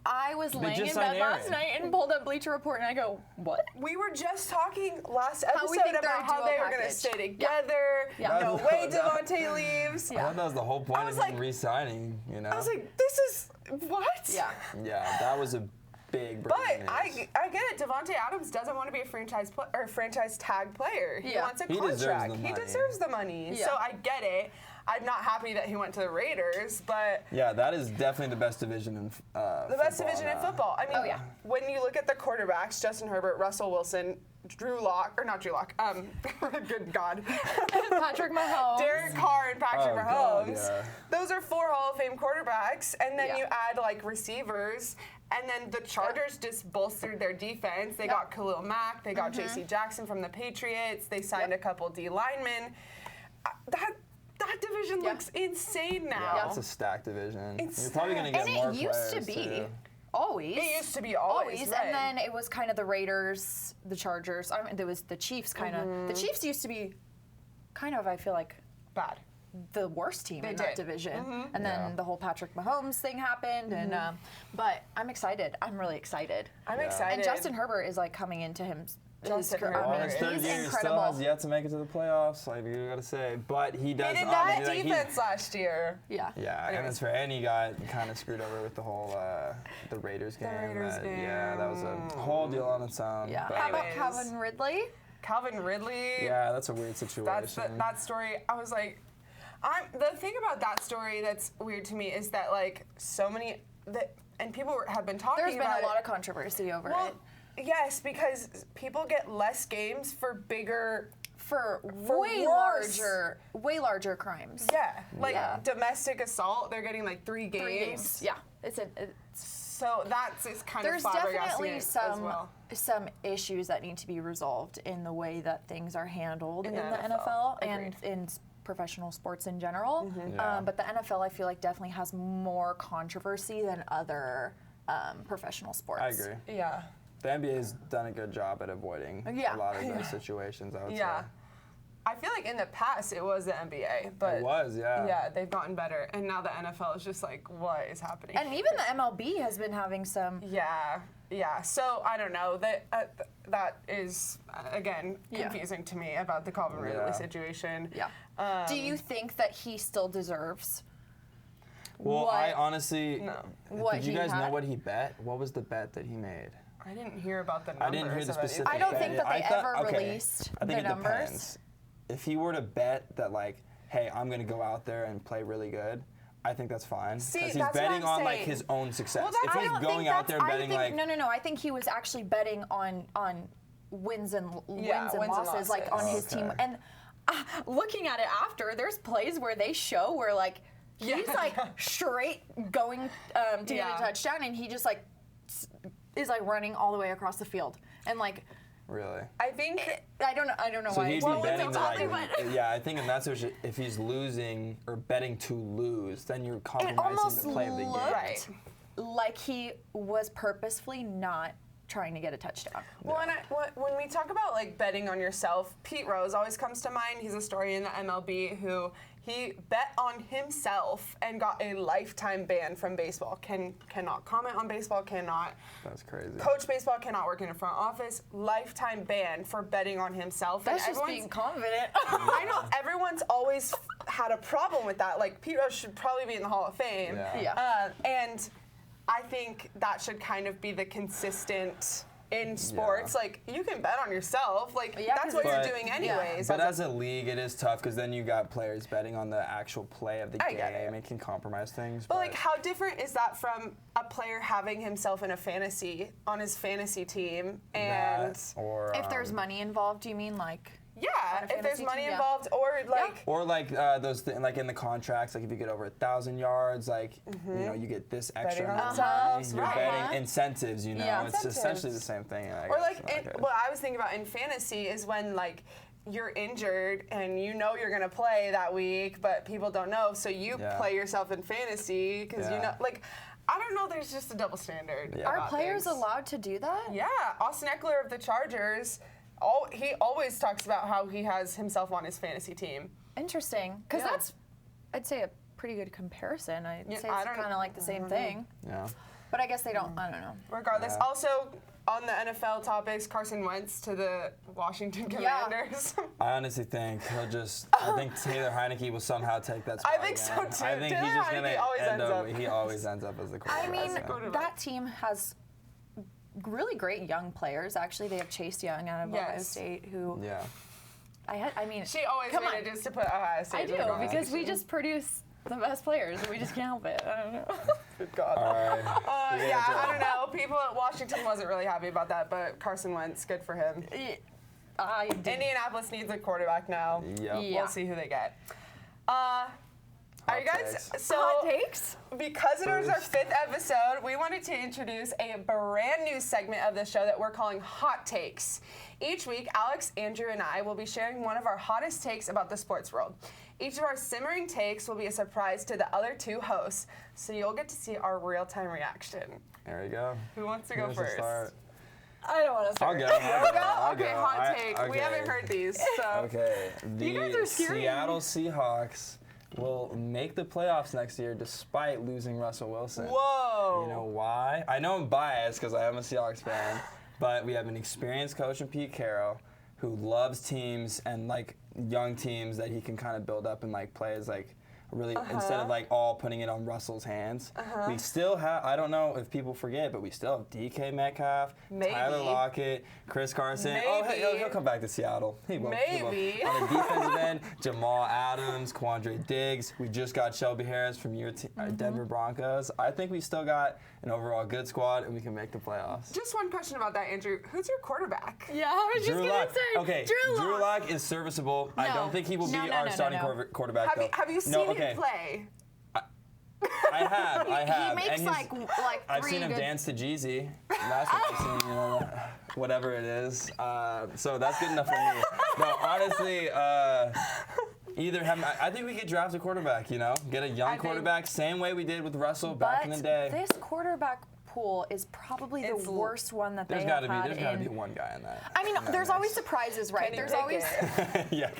[SPEAKER 2] I was laying in
[SPEAKER 3] just
[SPEAKER 2] bed
[SPEAKER 3] signed
[SPEAKER 2] last
[SPEAKER 3] Aaron.
[SPEAKER 2] night and pulled up Bleacher Report and I go, what?
[SPEAKER 1] We were just talking last
[SPEAKER 2] How we
[SPEAKER 1] episode
[SPEAKER 2] think they're
[SPEAKER 1] about
[SPEAKER 2] a
[SPEAKER 1] how
[SPEAKER 2] duo
[SPEAKER 1] they were going to
[SPEAKER 2] package.
[SPEAKER 1] stay together.
[SPEAKER 2] Yeah.
[SPEAKER 1] No way Devontae leaves.
[SPEAKER 3] I thought that was the whole point
[SPEAKER 1] was
[SPEAKER 3] of him
[SPEAKER 1] like-
[SPEAKER 3] re-signing, you know?
[SPEAKER 1] I was like, this is what?
[SPEAKER 2] Yeah.
[SPEAKER 3] Yeah, that was a big
[SPEAKER 1] But
[SPEAKER 3] breaking news.
[SPEAKER 1] I get it. Devontae Adams doesn't want to be a franchise tag player. He
[SPEAKER 2] Yeah.
[SPEAKER 1] wants a
[SPEAKER 3] He deserves
[SPEAKER 1] contract.
[SPEAKER 3] the
[SPEAKER 1] He
[SPEAKER 3] money.
[SPEAKER 1] deserves the money.
[SPEAKER 2] Yeah.
[SPEAKER 1] So I get it. I'm not happy that he went to the Raiders, but
[SPEAKER 3] Yeah, that is definitely the best division in
[SPEAKER 1] the best division in football. I mean,
[SPEAKER 2] Oh, yeah.
[SPEAKER 1] when you look at the quarterbacks, Justin Herbert, Russell Wilson, Drew Lock, or not Drew Lock, good God,
[SPEAKER 2] Patrick Mahomes.
[SPEAKER 1] Derek Carr and Patrick
[SPEAKER 3] Oh, God,
[SPEAKER 1] Mahomes.
[SPEAKER 3] yeah.
[SPEAKER 1] Those are 4 Hall of Fame quarterbacks, and then
[SPEAKER 2] Yeah.
[SPEAKER 1] you add like receivers, and then the Chargers just bolstered their defense. They got Khalil Mack, they got J.C. Jackson from the Patriots, they signed a couple D linemen. That division looks insane now.
[SPEAKER 3] Yeah, that's a stacked division.
[SPEAKER 1] It's
[SPEAKER 3] You're probably going to get
[SPEAKER 2] And
[SPEAKER 3] more
[SPEAKER 2] it used to
[SPEAKER 3] players,
[SPEAKER 2] be.
[SPEAKER 3] too.
[SPEAKER 2] Always.
[SPEAKER 1] It used to be always, right.
[SPEAKER 2] And then it was kind of the Raiders, the Chargers. I mean, there was the Chiefs kind of. The Chiefs used to be kind of, I feel like,
[SPEAKER 1] Bad.
[SPEAKER 2] the worst team in
[SPEAKER 1] did.
[SPEAKER 2] that division. And then
[SPEAKER 3] Yeah.
[SPEAKER 2] the whole Patrick Mahomes thing happened. And but I'm excited. I'm really excited.
[SPEAKER 1] I'm
[SPEAKER 3] Yeah.
[SPEAKER 1] excited.
[SPEAKER 2] And Justin Herbert is like coming into his
[SPEAKER 1] Justin
[SPEAKER 2] career.
[SPEAKER 1] Herbert.
[SPEAKER 3] Well,
[SPEAKER 2] I mean,
[SPEAKER 3] his third
[SPEAKER 2] he's
[SPEAKER 3] year
[SPEAKER 2] incredible.
[SPEAKER 3] still has yet to make it to the playoffs, like you gotta say. But he does.
[SPEAKER 1] He did
[SPEAKER 3] obviously,
[SPEAKER 1] that
[SPEAKER 3] like,
[SPEAKER 1] defense last year.
[SPEAKER 2] Yeah.
[SPEAKER 3] Yeah, and
[SPEAKER 1] Anyways.
[SPEAKER 3] it's fair. And he got kind of screwed over with the whole the Raiders game.
[SPEAKER 1] Raiders
[SPEAKER 3] Yeah, that was a
[SPEAKER 1] game.
[SPEAKER 3] whole deal on its own.
[SPEAKER 2] Yeah.
[SPEAKER 3] but-
[SPEAKER 2] How about
[SPEAKER 1] Anyways.
[SPEAKER 2] Calvin Ridley?
[SPEAKER 1] Calvin Ridley.
[SPEAKER 3] Yeah, that's a weird situation.
[SPEAKER 1] That story. I was like, the thing about that story that's weird to me is that like so many and people have been talking
[SPEAKER 2] There's been
[SPEAKER 1] about
[SPEAKER 2] a lot of controversy over
[SPEAKER 1] Well,
[SPEAKER 2] it.
[SPEAKER 1] yes, because people get less games for bigger.
[SPEAKER 2] For
[SPEAKER 1] For
[SPEAKER 2] way
[SPEAKER 1] worse.
[SPEAKER 2] larger crimes.
[SPEAKER 1] Yeah, like
[SPEAKER 2] Yeah.
[SPEAKER 1] domestic assault, they're getting like 3 games.
[SPEAKER 2] 3 games. Yeah. It's
[SPEAKER 1] So that's is kind
[SPEAKER 2] there's
[SPEAKER 1] of flabbergasting
[SPEAKER 2] definitely
[SPEAKER 1] as
[SPEAKER 2] some
[SPEAKER 1] well.
[SPEAKER 2] issues that need to be resolved in the way that things are handled in the
[SPEAKER 1] NFL.
[SPEAKER 2] NFL and
[SPEAKER 1] Agreed.
[SPEAKER 2] in professional sports in general.
[SPEAKER 3] Yeah.
[SPEAKER 2] But the NFL, I feel like, definitely has more controversy than other professional sports.
[SPEAKER 3] I agree.
[SPEAKER 1] Yeah.
[SPEAKER 3] The NBA's done a good job at avoiding
[SPEAKER 2] Yeah.
[SPEAKER 3] a lot of those situations, I would
[SPEAKER 1] Yeah.
[SPEAKER 3] say.
[SPEAKER 1] I feel like in the past it was the NBA, but
[SPEAKER 3] It was, yeah.
[SPEAKER 1] yeah, they've gotten better, and now the NFL is just like, what is happening?
[SPEAKER 2] And even the MLB has been having some.
[SPEAKER 1] yeah. So I don't know that is again
[SPEAKER 2] Yeah.
[SPEAKER 1] confusing to me about the Calvin Ridley
[SPEAKER 3] Yeah.
[SPEAKER 1] situation.
[SPEAKER 2] Yeah. Do you think that he still deserves?
[SPEAKER 3] Well,
[SPEAKER 2] what-
[SPEAKER 3] I honestly.
[SPEAKER 1] No.
[SPEAKER 2] What
[SPEAKER 3] Did you
[SPEAKER 2] he
[SPEAKER 3] guys know
[SPEAKER 2] had?
[SPEAKER 3] what he bet? What was the bet that he made?
[SPEAKER 1] I didn't hear about the numbers.
[SPEAKER 3] I didn't hear the
[SPEAKER 1] of any-
[SPEAKER 3] specific.
[SPEAKER 2] I don't
[SPEAKER 3] bet.
[SPEAKER 2] think that they ever released
[SPEAKER 3] I think
[SPEAKER 2] the
[SPEAKER 3] it
[SPEAKER 2] numbers.
[SPEAKER 3] depends. If he were to bet that, like, hey, I'm gonna go out there and play really good, I think that's fine.
[SPEAKER 1] See,
[SPEAKER 3] Because he's
[SPEAKER 1] that's what
[SPEAKER 3] betting
[SPEAKER 1] I'm
[SPEAKER 3] on like
[SPEAKER 1] saying.
[SPEAKER 3] his own success.
[SPEAKER 1] Well, that's-
[SPEAKER 3] if
[SPEAKER 1] I
[SPEAKER 3] he's
[SPEAKER 1] don't
[SPEAKER 3] going out there and betting like,
[SPEAKER 2] no. I think he was actually betting on wins and
[SPEAKER 1] Yeah, wins and
[SPEAKER 2] losses, like on his team.
[SPEAKER 3] Okay.
[SPEAKER 2] And looking at it after, there's plays where they show where like he's
[SPEAKER 1] Yeah.
[SPEAKER 2] like straight going to get
[SPEAKER 1] Yeah.
[SPEAKER 2] a touchdown, and he just like is like running all the way across the field, and like
[SPEAKER 3] really.
[SPEAKER 1] I think
[SPEAKER 2] I don't know
[SPEAKER 3] So
[SPEAKER 2] why.
[SPEAKER 3] he'd
[SPEAKER 2] it's
[SPEAKER 3] be
[SPEAKER 2] not
[SPEAKER 3] betting to
[SPEAKER 2] exactly,
[SPEAKER 3] like,
[SPEAKER 2] but
[SPEAKER 3] yeah, I think in that situation, if he's losing or betting to lose, then you're
[SPEAKER 2] it
[SPEAKER 3] compromising
[SPEAKER 2] almost
[SPEAKER 3] the play of the game.
[SPEAKER 2] looked
[SPEAKER 1] Right.
[SPEAKER 2] like he was purposefully not trying to get a touchdown.
[SPEAKER 1] Well, and when we talk about like betting on yourself, Pete Rose always comes to mind. He's a story in the MLB who he bet on himself and got a lifetime ban from baseball. Cannot comment on baseball. Cannot
[SPEAKER 3] That's crazy.
[SPEAKER 1] coach baseball. Cannot work in a front office. Lifetime ban for betting on himself.
[SPEAKER 2] That's
[SPEAKER 1] And
[SPEAKER 2] just
[SPEAKER 1] everyone's-
[SPEAKER 2] being confident.
[SPEAKER 1] I know everyone's always had a problem with that. Like Pete Rose should probably be in the Hall of Fame.
[SPEAKER 3] Yeah.
[SPEAKER 2] Yeah.
[SPEAKER 1] And I think that should kind of be the consistent in sports.
[SPEAKER 3] Yeah.
[SPEAKER 1] Like you can bet on yourself. Like
[SPEAKER 2] Yeah,
[SPEAKER 1] that's
[SPEAKER 2] 'cause
[SPEAKER 1] what you're
[SPEAKER 3] But-
[SPEAKER 1] doing anyways.
[SPEAKER 3] But as a league, it is tough because then you got players betting on the actual play of the
[SPEAKER 1] I get
[SPEAKER 3] game.
[SPEAKER 1] it.
[SPEAKER 3] It can compromise things.
[SPEAKER 1] But like, how different is that from a player having himself in a fantasy on his fantasy team and
[SPEAKER 3] that, or
[SPEAKER 2] If there's money involved, you mean like?
[SPEAKER 1] Yeah, if there's
[SPEAKER 2] fantasy
[SPEAKER 1] money
[SPEAKER 2] team, yeah.
[SPEAKER 1] involved, or like.
[SPEAKER 3] Or like those like in the contracts, like if you get over 1,000 yards, like you know you get this extra
[SPEAKER 1] Betting on
[SPEAKER 3] amount of money.
[SPEAKER 1] themselves,
[SPEAKER 3] You're
[SPEAKER 1] right.
[SPEAKER 3] betting incentives. You know,
[SPEAKER 2] Yeah.
[SPEAKER 3] it's essentially the
[SPEAKER 1] Incentives.
[SPEAKER 3] same thing. I
[SPEAKER 1] Or
[SPEAKER 3] guess.
[SPEAKER 1] like,
[SPEAKER 3] Okay.
[SPEAKER 1] what I was thinking about in fantasy is when like you're injured and you know you're gonna play that week, but people don't know, so you
[SPEAKER 3] Yeah.
[SPEAKER 1] play yourself in fantasy because you
[SPEAKER 3] Yeah.
[SPEAKER 1] know, like, I don't know. There's just a double standard.
[SPEAKER 3] Yeah.
[SPEAKER 2] Are
[SPEAKER 1] about
[SPEAKER 2] players
[SPEAKER 1] things.
[SPEAKER 2] allowed to do that?
[SPEAKER 1] Yeah, Austin Eckler of the Chargers. He always talks about how he has himself on his fantasy team.
[SPEAKER 2] Interesting. Because
[SPEAKER 1] Yeah.
[SPEAKER 2] that's, I'd say, a pretty good comparison. I'd
[SPEAKER 1] Yeah,
[SPEAKER 2] say
[SPEAKER 1] I
[SPEAKER 2] it's
[SPEAKER 1] don't-
[SPEAKER 2] kind of like the same thing.
[SPEAKER 3] Yeah.
[SPEAKER 2] But I guess they don't, I don't know.
[SPEAKER 1] Regardless,
[SPEAKER 3] Yeah.
[SPEAKER 1] also on the NFL topics, Carson Wentz to the Washington
[SPEAKER 2] Yeah.
[SPEAKER 1] Commanders.
[SPEAKER 3] I honestly think he'll just. I think Taylor Heineke will somehow take that spot.
[SPEAKER 1] I think so,
[SPEAKER 3] again.
[SPEAKER 1] too.
[SPEAKER 3] I think
[SPEAKER 1] Taylor
[SPEAKER 3] he's just
[SPEAKER 1] Heineke
[SPEAKER 3] gonna
[SPEAKER 1] always
[SPEAKER 3] end
[SPEAKER 1] ends
[SPEAKER 3] up.
[SPEAKER 1] up-
[SPEAKER 3] He always ends up as the
[SPEAKER 2] I
[SPEAKER 3] quarterback.
[SPEAKER 2] mean,
[SPEAKER 1] a quarterback.
[SPEAKER 2] that team has really great young players. Actually, they have Chase Young out of Ohio
[SPEAKER 1] Yes.
[SPEAKER 2] State, who
[SPEAKER 3] Yeah.
[SPEAKER 2] I mean,
[SPEAKER 1] She always
[SPEAKER 2] come
[SPEAKER 1] waited
[SPEAKER 2] on.
[SPEAKER 1] just to put Ohio State
[SPEAKER 2] I
[SPEAKER 1] in
[SPEAKER 2] do
[SPEAKER 1] the
[SPEAKER 2] because we
[SPEAKER 1] conversation.
[SPEAKER 2] just produce the best players, and we just can't help it. I don't know.
[SPEAKER 1] Good God.
[SPEAKER 3] All right.
[SPEAKER 1] Yeah, I don't know. People at Washington wasn't really happy about that, but Carson Wentz, good for him.
[SPEAKER 2] I did.
[SPEAKER 1] Indianapolis needs a quarterback now.
[SPEAKER 3] Yep.
[SPEAKER 2] Yeah.
[SPEAKER 1] We'll see who they get. Are you guys
[SPEAKER 3] takes.
[SPEAKER 1] so
[SPEAKER 2] Hot takes?
[SPEAKER 1] because it was our
[SPEAKER 3] First.
[SPEAKER 1] 5th episode, we wanted to introduce a brand new segment of the show that we're calling Hot Takes. Each week, Alex, Andrew, and I will be sharing one of our hottest takes about the sports world. Each of our simmering takes will be a surprise to the other 2 hosts, so you'll get to see our real-time reaction.
[SPEAKER 3] There you go.
[SPEAKER 1] Who wants to
[SPEAKER 3] Who
[SPEAKER 1] go
[SPEAKER 3] wants to
[SPEAKER 1] first?
[SPEAKER 3] start?
[SPEAKER 2] I don't want to
[SPEAKER 3] I'll
[SPEAKER 2] start.
[SPEAKER 3] go.
[SPEAKER 1] Okay, hot take. We
[SPEAKER 3] okay.
[SPEAKER 1] haven't heard these, so.
[SPEAKER 3] Okay. The
[SPEAKER 2] guys are scary.
[SPEAKER 3] Seattle Seahawks will make the playoffs next year despite losing Russell Wilson.
[SPEAKER 1] Whoa.
[SPEAKER 3] You know why? I know I'm biased because I am a Seahawks fan, but we have an experienced coach in Pete Carroll who loves teams and like young teams that he can kind of build up and like play as like really instead of like all putting it on Russell's hands. We still have, I don't know if people forget, but we still have DK Metcalf,
[SPEAKER 1] Maybe.
[SPEAKER 3] Tyler Lockett, Chris Carson. Oh, hey,
[SPEAKER 1] Maybe.
[SPEAKER 3] he'll come back to Seattle. He will. He will.
[SPEAKER 1] Maybe.
[SPEAKER 3] On the defensive end, Jamal Adams, Quandre Diggs. We just got Shelby Harris from your Denver Broncos. I think we still got an overall good squad, and we can make the playoffs.
[SPEAKER 1] Just one question about that, Andrew. Who's your quarterback?
[SPEAKER 2] Yeah, I was just
[SPEAKER 3] Drew
[SPEAKER 2] gonna
[SPEAKER 3] Lock.
[SPEAKER 2] say.
[SPEAKER 3] Okay,
[SPEAKER 2] Drew Lock.
[SPEAKER 3] Lock is serviceable. I
[SPEAKER 2] No.
[SPEAKER 3] don't think he will be
[SPEAKER 2] No, no,
[SPEAKER 3] our
[SPEAKER 2] no,
[SPEAKER 3] starting
[SPEAKER 2] no.
[SPEAKER 3] quarterback. though.
[SPEAKER 1] Have you seen
[SPEAKER 3] no, okay.
[SPEAKER 1] him play?
[SPEAKER 3] I have.
[SPEAKER 2] He makes
[SPEAKER 3] and he's-
[SPEAKER 2] like
[SPEAKER 3] I've
[SPEAKER 2] 3
[SPEAKER 3] seen him
[SPEAKER 2] good.
[SPEAKER 3] dance to Jeezy. That's what I've seen, you know, whatever it is. So that's good enough for me. No, honestly, either have. I think we could draft a quarterback. You know, get a young
[SPEAKER 1] think-
[SPEAKER 3] quarterback, same way we did with Russell back in the day.
[SPEAKER 2] This quarterback pool is probably
[SPEAKER 1] It's
[SPEAKER 2] the worst one that
[SPEAKER 3] There's
[SPEAKER 2] they
[SPEAKER 3] got
[SPEAKER 2] have
[SPEAKER 3] to
[SPEAKER 2] had
[SPEAKER 3] be. There's got to
[SPEAKER 2] in.
[SPEAKER 3] be one guy in that.
[SPEAKER 2] I mean,
[SPEAKER 3] in that
[SPEAKER 2] there's
[SPEAKER 3] mix.
[SPEAKER 2] always surprises, right?
[SPEAKER 1] Kenny
[SPEAKER 2] There's
[SPEAKER 1] Pickett.
[SPEAKER 2] always
[SPEAKER 3] yeah.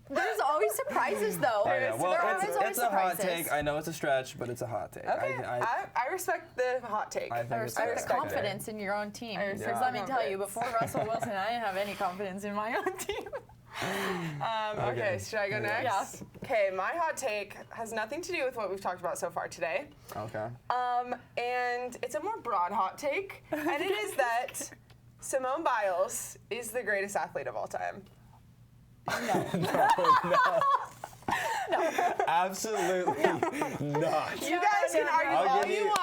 [SPEAKER 2] there's always surprises though.
[SPEAKER 3] I know. Well,
[SPEAKER 2] there are always
[SPEAKER 3] it's a hot
[SPEAKER 2] surprises.
[SPEAKER 3] take. I know it's a stretch, but it's a hot take.
[SPEAKER 1] Okay,
[SPEAKER 3] I
[SPEAKER 1] I respect the hot take.
[SPEAKER 3] think
[SPEAKER 2] I
[SPEAKER 3] it's
[SPEAKER 2] respect the
[SPEAKER 1] respect it.
[SPEAKER 2] confidence in your own team.
[SPEAKER 1] I
[SPEAKER 2] Because
[SPEAKER 1] respect
[SPEAKER 2] let
[SPEAKER 1] the
[SPEAKER 2] me tell you,
[SPEAKER 1] confidence.
[SPEAKER 2] before Russell Wilson, I didn't have any confidence in my own team.
[SPEAKER 1] Okay,
[SPEAKER 3] Okay.
[SPEAKER 1] should I go next?
[SPEAKER 2] Yes.
[SPEAKER 1] Okay, my hot take has nothing to do with what we've talked about so far today.
[SPEAKER 3] Okay.
[SPEAKER 1] And it's a more broad hot take, and it is that Simone Biles is the greatest athlete of all time.
[SPEAKER 3] Absolutely not.
[SPEAKER 1] You guys can argue
[SPEAKER 3] I'll
[SPEAKER 1] all
[SPEAKER 3] give
[SPEAKER 1] you
[SPEAKER 3] you-
[SPEAKER 1] want.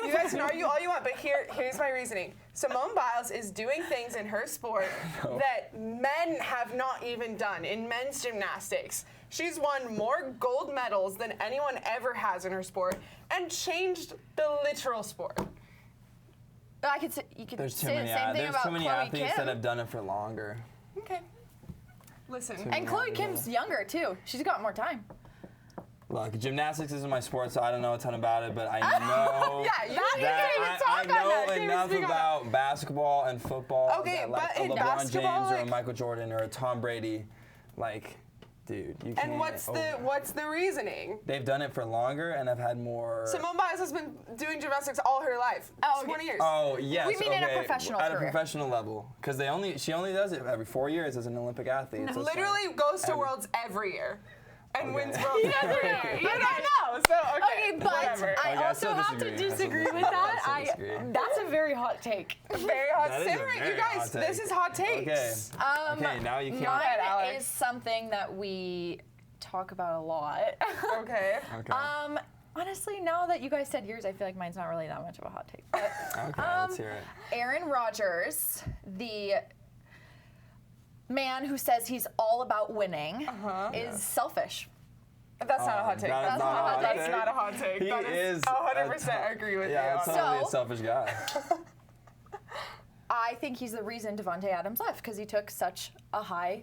[SPEAKER 1] You guys can argue all you want, but here's my reasoning. Simone Biles is doing things in her sport that men have not even done in men's gymnastics. She's won more gold medals than anyone ever has in her sport and changed the literal sport.
[SPEAKER 2] I could say, you could
[SPEAKER 3] There's too
[SPEAKER 2] say
[SPEAKER 3] many.
[SPEAKER 2] the same thing
[SPEAKER 3] There's
[SPEAKER 2] about
[SPEAKER 3] too many
[SPEAKER 2] Chloe
[SPEAKER 3] athletes
[SPEAKER 2] Kim.
[SPEAKER 3] that have done it for longer.
[SPEAKER 1] Okay. Listen.
[SPEAKER 2] And Chloe Kim's younger too. She's got more time.
[SPEAKER 3] Look, gymnastics isn't my sport, so I don't know a ton about it, but I know
[SPEAKER 1] Yeah, you can't
[SPEAKER 3] that
[SPEAKER 1] even talk
[SPEAKER 3] I
[SPEAKER 1] on
[SPEAKER 3] know
[SPEAKER 1] that. Can't even
[SPEAKER 3] enough
[SPEAKER 1] speak on that.
[SPEAKER 3] about basketball and football.
[SPEAKER 1] Okay,
[SPEAKER 3] that, like,
[SPEAKER 1] but
[SPEAKER 3] a
[SPEAKER 1] in
[SPEAKER 3] LeBron
[SPEAKER 1] basketball,
[SPEAKER 3] James or a
[SPEAKER 1] like-
[SPEAKER 3] Michael Jordan or a Tom Brady, like, dude, you can't.
[SPEAKER 1] And what's the reasoning?
[SPEAKER 3] They've done it for longer and have had more.
[SPEAKER 1] Simone Biles has been doing gymnastics all her life.
[SPEAKER 2] Oh,
[SPEAKER 1] 20 years.
[SPEAKER 3] Oh yes.
[SPEAKER 2] We mean
[SPEAKER 3] okay.
[SPEAKER 2] at a professional
[SPEAKER 3] At
[SPEAKER 2] career.
[SPEAKER 3] a professional level, because she only does it every 4 years as an Olympic athlete. so it's
[SPEAKER 1] Literally
[SPEAKER 3] like
[SPEAKER 1] goes to
[SPEAKER 3] every-
[SPEAKER 1] Worlds every year and
[SPEAKER 3] Okay.
[SPEAKER 1] wins Worlds every year.
[SPEAKER 2] You
[SPEAKER 1] I don't know. So okay,
[SPEAKER 2] Okay, but
[SPEAKER 1] whatever.
[SPEAKER 2] I
[SPEAKER 3] Okay, I
[SPEAKER 2] also
[SPEAKER 3] still
[SPEAKER 2] have to
[SPEAKER 3] disagree. I still
[SPEAKER 2] disagree with
[SPEAKER 3] disagree.
[SPEAKER 2] that.
[SPEAKER 3] I still disagree.
[SPEAKER 2] That's a very hot take.
[SPEAKER 1] Very hot.
[SPEAKER 3] That is a
[SPEAKER 1] Simmer it,
[SPEAKER 3] very
[SPEAKER 1] you guys.
[SPEAKER 3] hot
[SPEAKER 1] This
[SPEAKER 3] take.
[SPEAKER 1] is hot takes.
[SPEAKER 3] Okay. Okay, now you can't.
[SPEAKER 2] Mine
[SPEAKER 1] ahead, Alex.
[SPEAKER 2] is something that we talk about a lot.
[SPEAKER 1] Okay.
[SPEAKER 3] Okay.
[SPEAKER 2] Honestly, now that you guys said yours, I feel like mine's not really that much of a hot take. But
[SPEAKER 3] Okay, let's hear it.
[SPEAKER 2] Aaron Rodgers, the man who says he's all about winning is selfish.
[SPEAKER 1] That's not a hot take.
[SPEAKER 3] That's
[SPEAKER 1] not a hot take.
[SPEAKER 3] He
[SPEAKER 1] That is 100% agree with you.
[SPEAKER 3] Yeah, it's totally a
[SPEAKER 2] So-
[SPEAKER 3] selfish guy.
[SPEAKER 2] I think he's the reason Devontae Adams left because he took such a high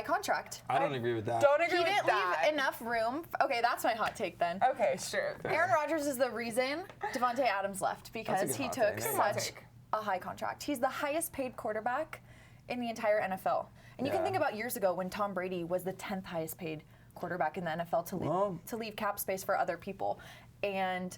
[SPEAKER 2] contract.
[SPEAKER 3] I don't agree with that.
[SPEAKER 1] Don't agree
[SPEAKER 2] He
[SPEAKER 1] with
[SPEAKER 2] didn't
[SPEAKER 1] that.
[SPEAKER 2] leave enough room. Okay, that's my hot take then.
[SPEAKER 1] Okay, sure.
[SPEAKER 2] Aaron Rodgers is the reason Devontae Adams left because
[SPEAKER 3] good
[SPEAKER 2] he
[SPEAKER 3] hot
[SPEAKER 2] took
[SPEAKER 3] take.
[SPEAKER 1] Hot
[SPEAKER 2] such
[SPEAKER 1] take.
[SPEAKER 2] a high contract. He's the highest paid quarterback in the entire NFL. And you can
[SPEAKER 3] Yeah.
[SPEAKER 2] think about years ago when Tom Brady was the 10th highest paid quarterback in the NFL to leave cap space for other people. And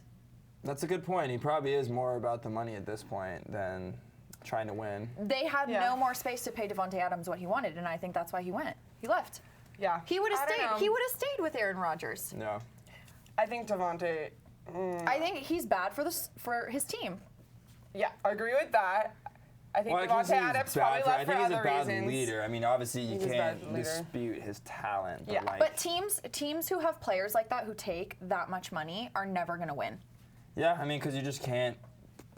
[SPEAKER 3] That's a good point. He probably is more about the money at this point than trying to win.
[SPEAKER 2] they had
[SPEAKER 1] Yeah.
[SPEAKER 2] no more space to pay Devontae Adams what he wanted, and I think that's why he went. He left.
[SPEAKER 1] Yeah.
[SPEAKER 2] He would have
[SPEAKER 1] I don't
[SPEAKER 2] stayed.
[SPEAKER 1] know.
[SPEAKER 2] He would have stayed with Aaron Rodgers.
[SPEAKER 3] No.
[SPEAKER 1] I think Devontae.
[SPEAKER 2] I think he's bad for his team.
[SPEAKER 1] Yeah, I agree with that. I think
[SPEAKER 3] Well, I
[SPEAKER 1] Devontae Adams probably left
[SPEAKER 3] I think
[SPEAKER 1] for
[SPEAKER 3] he's a
[SPEAKER 1] other
[SPEAKER 3] bad
[SPEAKER 1] reasons.
[SPEAKER 3] leader. I mean, obviously you
[SPEAKER 1] He's a bad
[SPEAKER 3] can't
[SPEAKER 1] leader.
[SPEAKER 3] dispute his talent. But
[SPEAKER 1] Yeah.
[SPEAKER 3] like,
[SPEAKER 2] But teams who have players like that who take that much money are never going to win.
[SPEAKER 3] yeah, I mean, because you just can't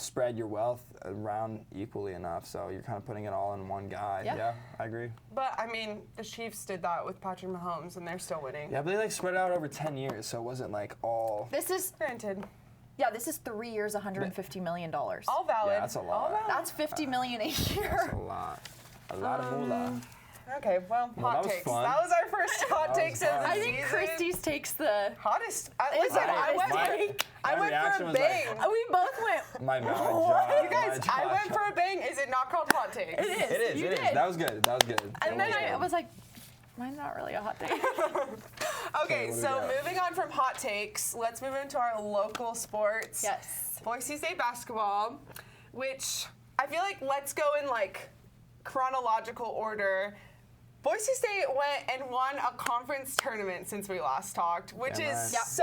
[SPEAKER 3] spread your wealth around equally enough. So you're kind of putting it all in one guy.
[SPEAKER 2] Yeah.
[SPEAKER 3] Yeah, I agree.
[SPEAKER 1] But I mean, the Chiefs did that with Patrick Mahomes, and they're still winning.
[SPEAKER 3] Yeah, but they like spread it out over 10 years, so it wasn't like all.
[SPEAKER 2] This is
[SPEAKER 1] Granted,
[SPEAKER 2] 3 years, $150 million.
[SPEAKER 1] all valid.
[SPEAKER 3] Yeah, that's a lot.
[SPEAKER 1] All valid.
[SPEAKER 2] That's $50 million a
[SPEAKER 3] That's
[SPEAKER 2] year.
[SPEAKER 3] a lot. A lot of moolah.
[SPEAKER 1] Okay, well,
[SPEAKER 3] Well,
[SPEAKER 1] hot
[SPEAKER 3] that was
[SPEAKER 1] takes.
[SPEAKER 3] fun.
[SPEAKER 1] That was our first hot
[SPEAKER 3] was
[SPEAKER 1] takes of
[SPEAKER 3] fun.
[SPEAKER 1] the
[SPEAKER 2] I think
[SPEAKER 1] season.
[SPEAKER 2] Christie's takes the.
[SPEAKER 1] Hottest.
[SPEAKER 2] Is
[SPEAKER 1] Listen,
[SPEAKER 2] it
[SPEAKER 1] I
[SPEAKER 2] hottest
[SPEAKER 1] went
[SPEAKER 2] take?
[SPEAKER 1] for, I
[SPEAKER 3] My
[SPEAKER 1] went
[SPEAKER 3] reaction
[SPEAKER 1] for a
[SPEAKER 3] was like-
[SPEAKER 1] bang.
[SPEAKER 2] We both went.
[SPEAKER 3] My jaw.
[SPEAKER 1] You guys, I went for a bang. Is it not called hot takes?
[SPEAKER 2] It is.
[SPEAKER 3] It is.
[SPEAKER 2] You
[SPEAKER 3] It is.
[SPEAKER 2] did.
[SPEAKER 3] That was good. That was good.
[SPEAKER 2] And then I was like, mine's not really a hot take.
[SPEAKER 1] Okay,
[SPEAKER 3] what do we
[SPEAKER 1] so
[SPEAKER 3] got?
[SPEAKER 1] moving on from hot takes, let's move into our local sports.
[SPEAKER 2] Yes.
[SPEAKER 1] Boise State basketball, which I feel like let's go in like chronological order. Boise State went and won a conference tournament since we last talked, which
[SPEAKER 3] Yeah,
[SPEAKER 1] is
[SPEAKER 3] nice.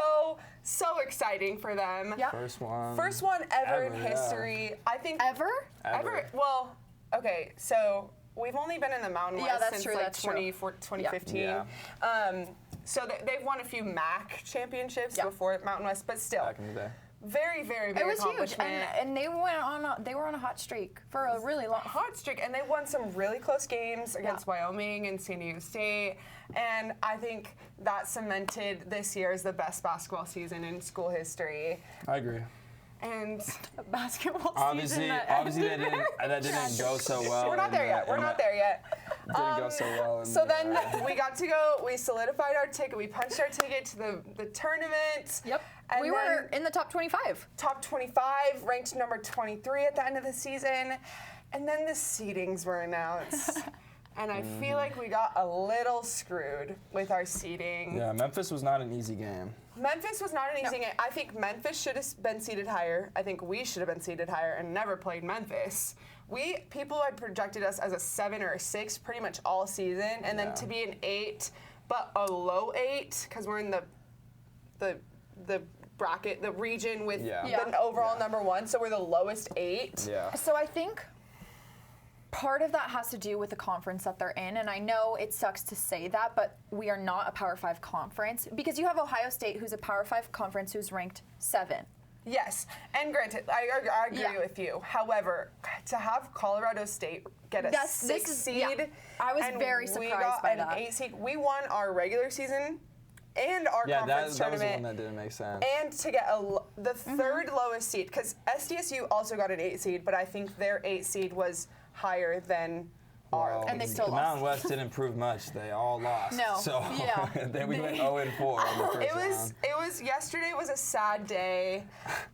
[SPEAKER 1] so exciting for them.
[SPEAKER 2] Yeah.
[SPEAKER 3] First one.
[SPEAKER 1] First one ever in
[SPEAKER 3] Ever, yeah.
[SPEAKER 1] history. I think
[SPEAKER 2] Ever?
[SPEAKER 3] Ever.
[SPEAKER 1] Well, okay, so we've only been in the Mountain West
[SPEAKER 2] Yeah, that's
[SPEAKER 1] since
[SPEAKER 2] true,
[SPEAKER 1] like
[SPEAKER 2] that's true.
[SPEAKER 1] 2015.
[SPEAKER 3] Yeah.
[SPEAKER 1] So they've won a few MAC championships
[SPEAKER 2] Yeah.
[SPEAKER 1] before Mountain West, but still,
[SPEAKER 3] Back in the day.
[SPEAKER 1] very big
[SPEAKER 2] It was huge,
[SPEAKER 1] accomplishment.
[SPEAKER 2] and they were on a hot streak for a really long.
[SPEAKER 1] Hot streak, and they won some really close games against Wyoming and San Diego State, and I think that cemented this year as the best basketball season in school history.
[SPEAKER 3] I agree.
[SPEAKER 1] And
[SPEAKER 2] Basketball
[SPEAKER 3] Obviously,
[SPEAKER 2] season.
[SPEAKER 3] that didn't go so well.
[SPEAKER 1] we're not there yet. We're not there yet.
[SPEAKER 3] Didn't go so well. in
[SPEAKER 1] So
[SPEAKER 3] the-
[SPEAKER 1] then we got to go. We solidified our ticket. We punched our ticket to the tournament.
[SPEAKER 2] Yep.
[SPEAKER 1] And
[SPEAKER 2] We were in the top 25.
[SPEAKER 1] top 25, ranked number 23 at the end of the season. And then the seedings were announced. And I feel like we got a little screwed with our seeding.
[SPEAKER 3] Yeah, Memphis was not an easy game.
[SPEAKER 1] Memphis was not an easy game. I think Memphis should have been seeded higher. I think we should have been seeded higher and never played Memphis. People had projected us as a 7 or a 6 pretty much all season, and then
[SPEAKER 3] Yeah.
[SPEAKER 1] to be an 8, but a low 8 because we're in the bracket, the region with
[SPEAKER 3] Yeah.
[SPEAKER 1] the overall number 1, so we're the lowest 8.
[SPEAKER 3] Yeah.
[SPEAKER 2] So I think part of that has to do with the conference that they're in, and I know it sucks to say that, but we are not a Power 5 conference because you have Ohio State, who's a Power 5 conference, who's ranked 7.
[SPEAKER 1] Yes, and granted, I agree
[SPEAKER 2] Yeah.
[SPEAKER 1] with you. However, to have Colorado State get a
[SPEAKER 2] This
[SPEAKER 1] 6
[SPEAKER 2] is-
[SPEAKER 1] seed,
[SPEAKER 2] yeah. I was
[SPEAKER 1] and
[SPEAKER 2] very
[SPEAKER 1] we
[SPEAKER 2] surprised
[SPEAKER 1] got
[SPEAKER 2] by
[SPEAKER 1] an
[SPEAKER 2] that.
[SPEAKER 1] 8 seed. We won our regular season and our
[SPEAKER 3] Yeah,
[SPEAKER 1] conference
[SPEAKER 3] that was the one
[SPEAKER 1] tournament,
[SPEAKER 3] that didn't make sense.
[SPEAKER 1] and to get the third lowest seed, because SDSU also got an 8 seed, but I think their 8 seed was higher than our.
[SPEAKER 3] Well,
[SPEAKER 2] And they still
[SPEAKER 3] the
[SPEAKER 2] lost.
[SPEAKER 3] Mountain West didn't improve much. They all lost.
[SPEAKER 2] No.
[SPEAKER 3] So
[SPEAKER 2] Yeah.
[SPEAKER 3] then we went 0-4 on the first round.
[SPEAKER 1] It was yesterday was a sad day,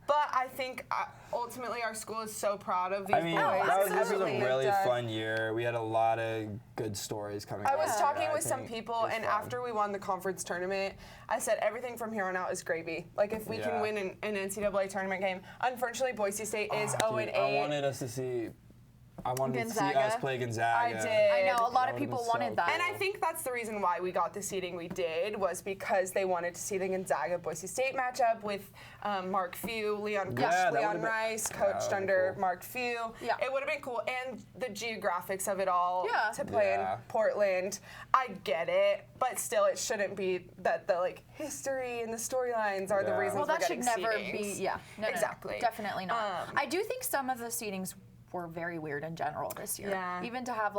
[SPEAKER 1] but I think ultimately our school is so proud of these
[SPEAKER 3] I mean,
[SPEAKER 1] boys.
[SPEAKER 3] this was
[SPEAKER 2] absolutely.
[SPEAKER 3] a really
[SPEAKER 1] And,
[SPEAKER 3] fun year. We had a lot of good stories coming
[SPEAKER 1] I
[SPEAKER 3] out
[SPEAKER 1] was
[SPEAKER 3] of it.
[SPEAKER 1] talking
[SPEAKER 3] I
[SPEAKER 1] with some
[SPEAKER 3] think
[SPEAKER 1] people,
[SPEAKER 3] it was
[SPEAKER 1] and
[SPEAKER 3] fun.
[SPEAKER 1] after we won the conference tournament, I said everything from here on out is gravy. Like if we
[SPEAKER 3] Yeah.
[SPEAKER 1] can win an NCAA tournament game. Unfortunately, Boise State is 0-8.
[SPEAKER 3] I wanted us to see. I wanted to see
[SPEAKER 2] Gonzaga.
[SPEAKER 3] us play Gonzaga.
[SPEAKER 1] I did.
[SPEAKER 2] I know, a lot
[SPEAKER 3] That
[SPEAKER 2] of
[SPEAKER 3] would've
[SPEAKER 2] people
[SPEAKER 3] been so
[SPEAKER 2] wanted that.
[SPEAKER 1] And I think that's the reason why we got the seeding we did, was because they wanted to see the Gonzaga Boise State matchup with Mark Few,
[SPEAKER 3] Yeah, that
[SPEAKER 1] Leon
[SPEAKER 3] would've been-
[SPEAKER 1] Rice,
[SPEAKER 3] that
[SPEAKER 1] coached
[SPEAKER 3] would've been
[SPEAKER 1] under
[SPEAKER 3] cool.
[SPEAKER 1] Mark Few.
[SPEAKER 2] Yeah.
[SPEAKER 1] It would have been cool, and the geographics of it all
[SPEAKER 2] Yeah.
[SPEAKER 1] to play
[SPEAKER 3] Yeah.
[SPEAKER 1] in Portland. I get it, but still, it shouldn't be that the history and the storylines are the
[SPEAKER 3] Yeah.
[SPEAKER 1] reasons
[SPEAKER 2] Well,
[SPEAKER 1] we're
[SPEAKER 2] that should
[SPEAKER 1] getting
[SPEAKER 2] never
[SPEAKER 1] seedings.
[SPEAKER 2] be, no,
[SPEAKER 1] Exactly.
[SPEAKER 2] definitely not. I do think some of the seedings were very weird in general this year.
[SPEAKER 1] Yeah.
[SPEAKER 2] Even to have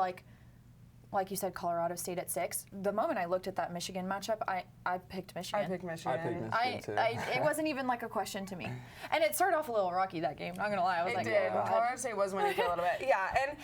[SPEAKER 2] like you said, Colorado State at 6. The moment I looked at that Michigan matchup, I picked Michigan.
[SPEAKER 1] I picked Michigan.
[SPEAKER 3] I picked Michigan too.
[SPEAKER 2] It wasn't even like a question to me. And it started off a little rocky, that game. Not gonna lie, I was
[SPEAKER 1] It
[SPEAKER 2] like,
[SPEAKER 1] did.
[SPEAKER 2] oh, God.
[SPEAKER 1] Colorado State was winning a little bit. Yeah, and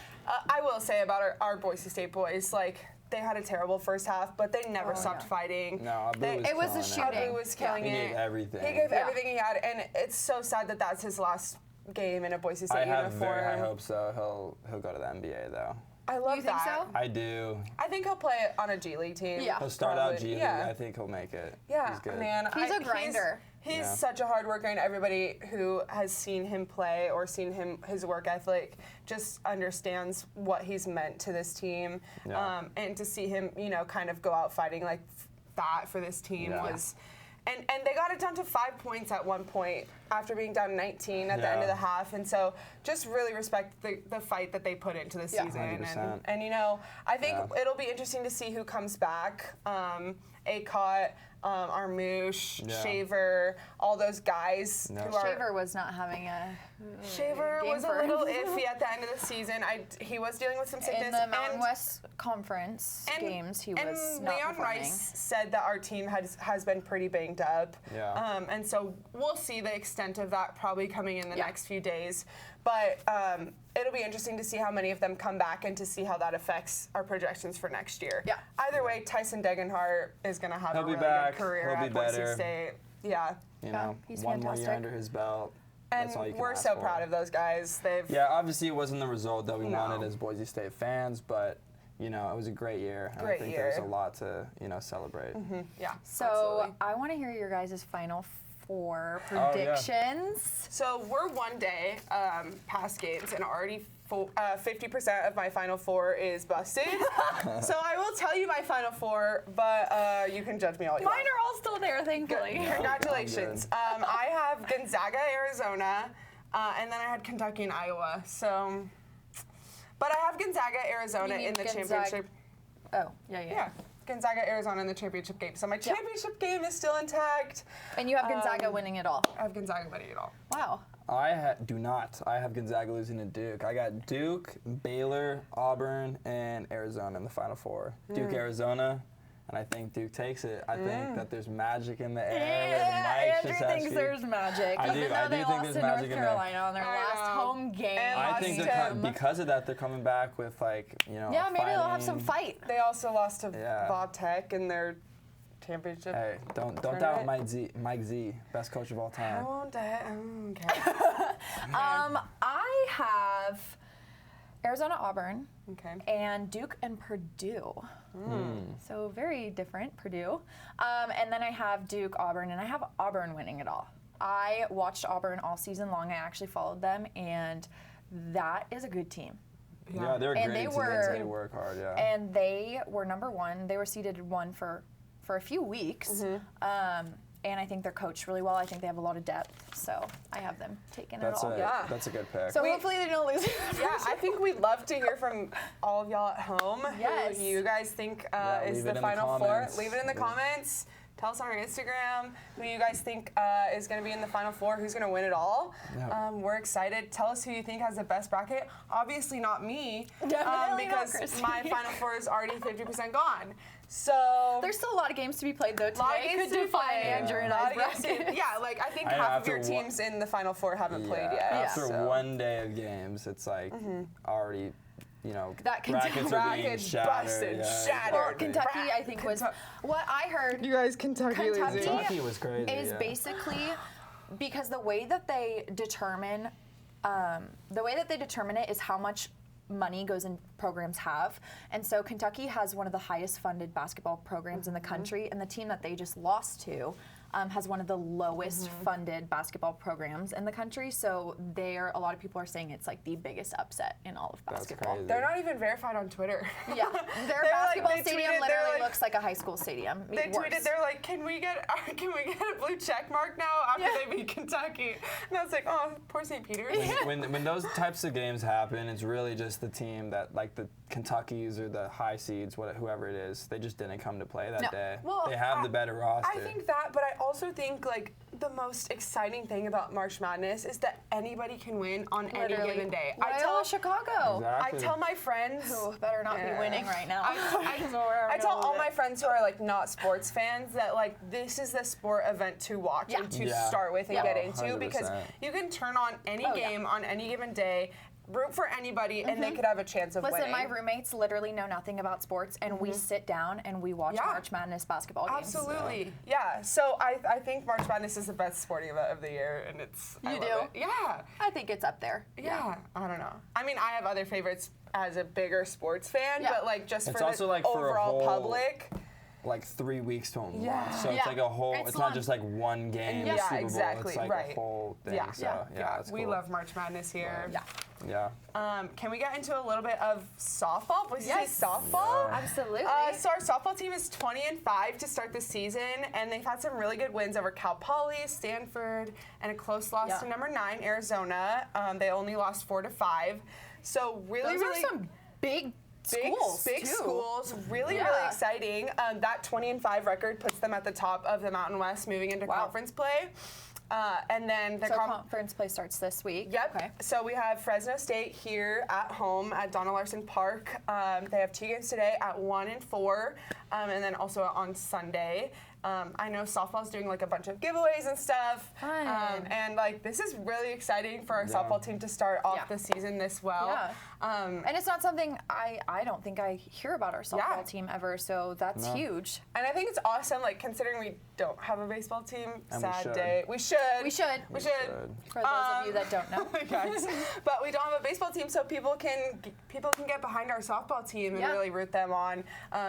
[SPEAKER 1] I will say about our Boise State boys, like, they had a terrible first half, but they never stopped fighting.
[SPEAKER 3] No, Abu was
[SPEAKER 2] It was the
[SPEAKER 3] killing
[SPEAKER 2] shooting.
[SPEAKER 1] Abu was killing
[SPEAKER 3] He
[SPEAKER 1] it.
[SPEAKER 3] gave everything.
[SPEAKER 1] He gave everything he had, and it's so sad that that's his last game in a Boise State
[SPEAKER 3] I have
[SPEAKER 1] uniform.
[SPEAKER 3] very high hopes, though. He'll go to the NBA, though.
[SPEAKER 1] I love
[SPEAKER 2] You think
[SPEAKER 1] that.
[SPEAKER 2] so?
[SPEAKER 3] I do.
[SPEAKER 1] I think he'll play on a G League team.
[SPEAKER 2] Yeah.
[SPEAKER 3] He'll start
[SPEAKER 1] probably.
[SPEAKER 3] out G League.
[SPEAKER 1] Yeah.
[SPEAKER 3] I think he'll make it.
[SPEAKER 1] Yeah,
[SPEAKER 3] He's good.
[SPEAKER 1] man.
[SPEAKER 2] He's a grinder.
[SPEAKER 1] He's
[SPEAKER 3] Yeah.
[SPEAKER 1] such a hard worker, and everybody who has seen him play or seen his work ethic just understands what he's meant to this team.
[SPEAKER 3] Yeah.
[SPEAKER 1] And to see him, kind of go out fighting like that for this team
[SPEAKER 3] Yeah.
[SPEAKER 1] was. And they got it down to 5 points at one point after being down 19 at the end of
[SPEAKER 3] Yeah.
[SPEAKER 1] the half. And so just really respect the fight that they put into the
[SPEAKER 2] Yeah.
[SPEAKER 1] season.
[SPEAKER 3] 100%.
[SPEAKER 1] And I think it'll be interesting to see who comes back. Acott, Armouche,
[SPEAKER 3] Yeah.
[SPEAKER 1] Shaver, all those guys
[SPEAKER 3] Yeah.
[SPEAKER 1] who are.
[SPEAKER 2] Shaver was not having a
[SPEAKER 1] Shaver
[SPEAKER 2] game
[SPEAKER 1] was a
[SPEAKER 2] for him.
[SPEAKER 1] little iffy at the end of the season. He was dealing with some sickness.
[SPEAKER 2] in the Mountain West Conference games. He was
[SPEAKER 1] and
[SPEAKER 2] not
[SPEAKER 1] Leon
[SPEAKER 2] performing.
[SPEAKER 1] Rice said that our team has been pretty banged up.
[SPEAKER 3] Yeah.
[SPEAKER 1] And so we'll see the extent of that probably coming in the
[SPEAKER 2] Yeah.
[SPEAKER 1] next few days. But it'll be interesting to see how many of them come back and to see how that affects our projections for next year.
[SPEAKER 2] Yeah.
[SPEAKER 1] Either way, Tyson Degenhart is going to have
[SPEAKER 3] He'll
[SPEAKER 1] a
[SPEAKER 3] be
[SPEAKER 1] really
[SPEAKER 3] back.
[SPEAKER 1] good career
[SPEAKER 3] He'll
[SPEAKER 1] at
[SPEAKER 3] be
[SPEAKER 1] Boise
[SPEAKER 3] better.
[SPEAKER 1] State. Yeah.
[SPEAKER 3] You
[SPEAKER 2] Yeah,
[SPEAKER 3] know,
[SPEAKER 2] he's
[SPEAKER 3] one more year
[SPEAKER 2] fantastic.
[SPEAKER 3] under his belt.
[SPEAKER 1] And
[SPEAKER 3] That's all you can
[SPEAKER 1] we're
[SPEAKER 3] ask
[SPEAKER 1] so
[SPEAKER 3] for.
[SPEAKER 1] proud of those guys.
[SPEAKER 3] Yeah, obviously it wasn't the result that we
[SPEAKER 1] No.
[SPEAKER 3] wanted as Boise State fans, but it was a great year. And I
[SPEAKER 1] Great
[SPEAKER 3] think
[SPEAKER 1] year.
[SPEAKER 3] there's a lot to celebrate.
[SPEAKER 1] Yeah.
[SPEAKER 2] So
[SPEAKER 1] absolutely.
[SPEAKER 2] I want to hear your guys' Final Four
[SPEAKER 3] yeah.
[SPEAKER 2] predictions.
[SPEAKER 1] So we're one day past games, and already 50% of my Final Four is busted. So I will tell you my Final Four, but you can judge me all you
[SPEAKER 2] Mine
[SPEAKER 1] want.
[SPEAKER 2] are all still there, thankfully.
[SPEAKER 1] Congratulations. I have Gonzaga, Arizona, and then I had Kentucky and Iowa. So, but I have Gonzaga, Arizona
[SPEAKER 2] You mean
[SPEAKER 1] in the
[SPEAKER 2] Gonzaga-
[SPEAKER 1] championship.
[SPEAKER 2] Oh, yeah.
[SPEAKER 1] Yeah. Gonzaga, Arizona in the championship game. So my championship game is still intact.
[SPEAKER 2] And you have Gonzaga winning it all.
[SPEAKER 1] I have Gonzaga winning it all.
[SPEAKER 2] Wow.
[SPEAKER 3] I do not. I have Gonzaga losing to Duke. I got Duke, Baylor, Auburn, and Arizona in the Final Four. Duke, Arizona, and I think Duke takes it. I think that there's magic in the air.
[SPEAKER 2] Yeah,
[SPEAKER 3] the
[SPEAKER 2] Andrew thinks there's magic.
[SPEAKER 3] I do-
[SPEAKER 2] Even
[SPEAKER 3] I
[SPEAKER 2] though
[SPEAKER 3] do
[SPEAKER 2] they
[SPEAKER 3] think
[SPEAKER 2] lost
[SPEAKER 3] there's
[SPEAKER 2] to
[SPEAKER 3] magic
[SPEAKER 2] North
[SPEAKER 3] in there.
[SPEAKER 2] Carolina on their
[SPEAKER 1] I
[SPEAKER 2] last
[SPEAKER 1] know.
[SPEAKER 2] home game.
[SPEAKER 1] And
[SPEAKER 3] I think because of that, they're coming back with
[SPEAKER 2] Yeah, maybe they'll have some
[SPEAKER 3] fighting.
[SPEAKER 2] fight.
[SPEAKER 1] They also lost to
[SPEAKER 3] Yeah.
[SPEAKER 1] Bob Tech in their championship.
[SPEAKER 3] Hey, don't doubt
[SPEAKER 1] Tournament?
[SPEAKER 3] Mike Z, best coach of all
[SPEAKER 1] I
[SPEAKER 3] time.
[SPEAKER 1] won't die. Okay.
[SPEAKER 2] I have Arizona, Auburn,
[SPEAKER 1] Okay.
[SPEAKER 2] and Duke and Purdue. So very different, Purdue. And then I have Duke, Auburn, and I have Auburn winning it all. I watched Auburn all season long. I actually followed them, and that is a good team.
[SPEAKER 3] Yeah, they're a
[SPEAKER 2] And
[SPEAKER 3] great
[SPEAKER 2] they
[SPEAKER 3] team.
[SPEAKER 2] were-
[SPEAKER 3] They work hard, yeah.
[SPEAKER 2] And they were number one. They were seeded one for a few weeks. And I think they're coached really well. I think they have a lot of depth. So I have them taking
[SPEAKER 3] That's
[SPEAKER 2] it all.
[SPEAKER 3] that's a good pick.
[SPEAKER 2] So hopefully they don't lose.
[SPEAKER 1] Yeah, I think we'd love to hear from all of y'all at home.
[SPEAKER 2] Yes.
[SPEAKER 1] Who you guys think is
[SPEAKER 3] leave it
[SPEAKER 1] the
[SPEAKER 3] in the
[SPEAKER 1] Final Four.
[SPEAKER 3] comments.
[SPEAKER 1] Leave it in the comments. Tell us on our Instagram who you guys think is going to be in the Final Four, who's going to win it all.
[SPEAKER 3] Yeah.
[SPEAKER 1] We're excited. Tell us who you think has the best bracket. Obviously not me,
[SPEAKER 2] Definitely not
[SPEAKER 1] because
[SPEAKER 2] Christy.
[SPEAKER 1] my Final Four is already 50% gone. So
[SPEAKER 2] There's still a lot of games to be played though today.
[SPEAKER 1] lot of games
[SPEAKER 2] Could
[SPEAKER 1] to be
[SPEAKER 2] define
[SPEAKER 1] played.
[SPEAKER 2] Andrew and
[SPEAKER 1] A lot
[SPEAKER 2] I's
[SPEAKER 1] of games to-
[SPEAKER 2] bracket.
[SPEAKER 1] Yeah, like I think
[SPEAKER 3] I know
[SPEAKER 1] half of your
[SPEAKER 3] after one-
[SPEAKER 1] teams in the Final Four haven't played yet.
[SPEAKER 3] After
[SPEAKER 1] so.
[SPEAKER 3] one day of games, it's like already,
[SPEAKER 2] That
[SPEAKER 3] brackets are being
[SPEAKER 1] brackets
[SPEAKER 3] shattered.
[SPEAKER 1] busted,
[SPEAKER 3] yeah,
[SPEAKER 1] shattered.
[SPEAKER 2] Well,
[SPEAKER 3] exactly.
[SPEAKER 2] Kentucky, I think, was what I heard.
[SPEAKER 1] You guys, Kentucky losing.
[SPEAKER 3] Kentucky was crazy.
[SPEAKER 2] Is
[SPEAKER 3] yeah.
[SPEAKER 2] basically because the way that they determine it is how much money goes in programs have. And so Kentucky has one of the highest funded basketball programs in the country, and the team that they just lost to has one of the lowest funded basketball programs in the country. So a lot of people are saying it's like the biggest upset in all of
[SPEAKER 3] That's
[SPEAKER 2] basketball.
[SPEAKER 3] crazy.
[SPEAKER 1] They're not even verified on Twitter.
[SPEAKER 2] Yeah, their
[SPEAKER 1] They're
[SPEAKER 2] basketball
[SPEAKER 1] like, they
[SPEAKER 2] stadium
[SPEAKER 1] tweeted, they're
[SPEAKER 2] literally looks like a high school stadium.
[SPEAKER 1] They tweeted, they're like, can we get a blue check mark now after they beat Kentucky? And I was like, oh, poor St. Peter's.
[SPEAKER 3] When those types of games happen, it's really just the team that, like the Kentuckys or the high seeds, whoever it is, they just didn't come to play that day.
[SPEAKER 1] Well,
[SPEAKER 3] they have the better roster.
[SPEAKER 1] I think that, but I also think like the most exciting thing about March Madness is that anybody can win on any given day.
[SPEAKER 2] I tell Chicago.
[SPEAKER 3] Exactly.
[SPEAKER 1] I tell my friends
[SPEAKER 2] who better not be winning right now.
[SPEAKER 1] I tell all my friends who are like not sports fans that like this is the sport event to watch and to start with and get into
[SPEAKER 3] 100%.
[SPEAKER 1] because you can turn on any game on any given day, root for anybody, and they could have a chance of winning.
[SPEAKER 2] Listen, my roommates literally know nothing about sports, and we sit down and we watch March Madness basketball games.
[SPEAKER 1] Absolutely, yeah. So I think March Madness is the best sporting event of the year, and it's I love it. Yeah.
[SPEAKER 2] I think it's up there.
[SPEAKER 1] Yeah, I don't know. I mean, I have other favorites as a bigger sports fan, but like just
[SPEAKER 3] it's
[SPEAKER 1] for
[SPEAKER 3] also
[SPEAKER 1] the
[SPEAKER 3] like for
[SPEAKER 1] overall
[SPEAKER 3] a whole,
[SPEAKER 1] public.
[SPEAKER 3] Like 3 weeks to a month. So it's
[SPEAKER 2] Yeah.
[SPEAKER 3] like a whole, it's not
[SPEAKER 2] long.
[SPEAKER 3] just like one game,
[SPEAKER 1] Yeah,
[SPEAKER 3] Super Bowl.
[SPEAKER 1] exactly,
[SPEAKER 3] It's like
[SPEAKER 1] right.
[SPEAKER 3] a whole thing.
[SPEAKER 1] Yeah,
[SPEAKER 3] So it's
[SPEAKER 1] we
[SPEAKER 3] cool.
[SPEAKER 1] love March Madness here.
[SPEAKER 2] Yeah.
[SPEAKER 3] Yeah.
[SPEAKER 1] Can we get into a little bit of softball? Boise
[SPEAKER 2] Yes.
[SPEAKER 1] State softball?
[SPEAKER 2] Absolutely.
[SPEAKER 1] So our softball team is 20-5 to start the season, and they've had some really good wins over Cal Poly, Stanford, and a close loss to number 9, Arizona. They only lost 4-5. So really,
[SPEAKER 2] Those
[SPEAKER 1] really
[SPEAKER 2] are some big schools,
[SPEAKER 1] big
[SPEAKER 2] too.
[SPEAKER 1] schools, really exciting. That 20-5 record puts them at the top of the Mountain West moving into conference play. And then the
[SPEAKER 2] conference play starts this week.
[SPEAKER 1] Yep.
[SPEAKER 2] Okay.
[SPEAKER 1] So we have Fresno State here at home at Donna Larson Park. They have 2 games today at 1 and 4, and then also on Sunday. I know softball's doing like a bunch of giveaways and stuff.
[SPEAKER 2] Fun.
[SPEAKER 1] And like this is really exciting for our softball team to start off the season this well.
[SPEAKER 2] Yeah. And it's not something I don't think I hear about our softball team ever, so that's huge.
[SPEAKER 1] And I think it's awesome, like considering we don't have a baseball team.
[SPEAKER 3] And
[SPEAKER 1] Sad day. We should.
[SPEAKER 2] We should. For those of you that don't know.
[SPEAKER 1] Yes. But we don't have a baseball team, so people can get behind our softball team and really root them on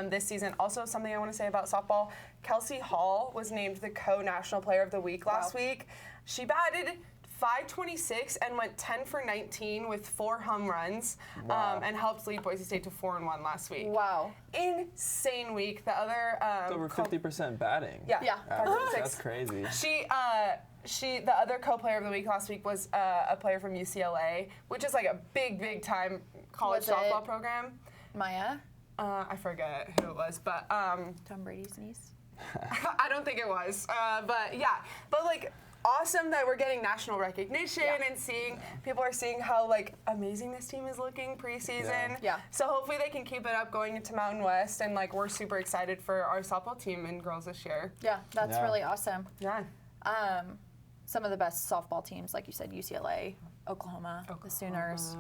[SPEAKER 1] this season. Also, something I want to say about softball: Kelsey Hall was named the co-national player of the week last week. She batted .526 and went 10 for 19 with 4 home runs, and helped lead Boise State to 4-1 last week.
[SPEAKER 2] Wow.
[SPEAKER 1] Insane week. The other
[SPEAKER 3] Over 50% batting.
[SPEAKER 1] Yeah.
[SPEAKER 3] That's crazy.
[SPEAKER 1] The other co-player of the week last week was a player from UCLA, which is like a big time college softball program.
[SPEAKER 2] Maya?
[SPEAKER 1] I forget who it was, but
[SPEAKER 2] Tom Brady's niece?
[SPEAKER 1] I don't think it was. But like awesome that we're getting national recognition and people are seeing how like amazing this team is looking preseason.
[SPEAKER 2] Yeah.
[SPEAKER 1] So hopefully they can keep it up going into Mountain West, and like we're super excited for our softball team and girls this year.
[SPEAKER 2] Yeah, that's really awesome.
[SPEAKER 1] Yeah.
[SPEAKER 2] Some of the best softball teams, like you said, UCLA, Oklahoma. The Sooners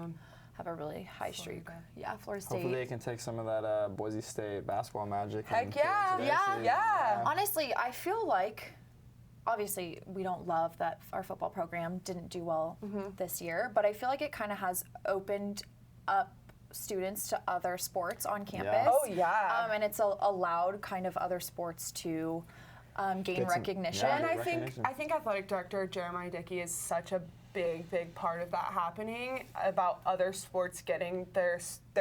[SPEAKER 2] have a really high streak. Yeah, Florida State.
[SPEAKER 3] Hopefully they can take some of that Boise State basketball magic.
[SPEAKER 1] Heck
[SPEAKER 3] and
[SPEAKER 1] yeah.
[SPEAKER 3] take it to their city.
[SPEAKER 1] Yeah.
[SPEAKER 2] Honestly, I feel like, obviously, we don't love that our football program didn't do well this year, but I feel like it kind of has opened up students to other sports on campus.
[SPEAKER 3] Yeah.
[SPEAKER 1] Oh, yeah.
[SPEAKER 2] And it's allowed kind of other sports to gain recognition.
[SPEAKER 1] And I think athletic director Jeremiah Dickey is such a big part of that happening, about other sports getting their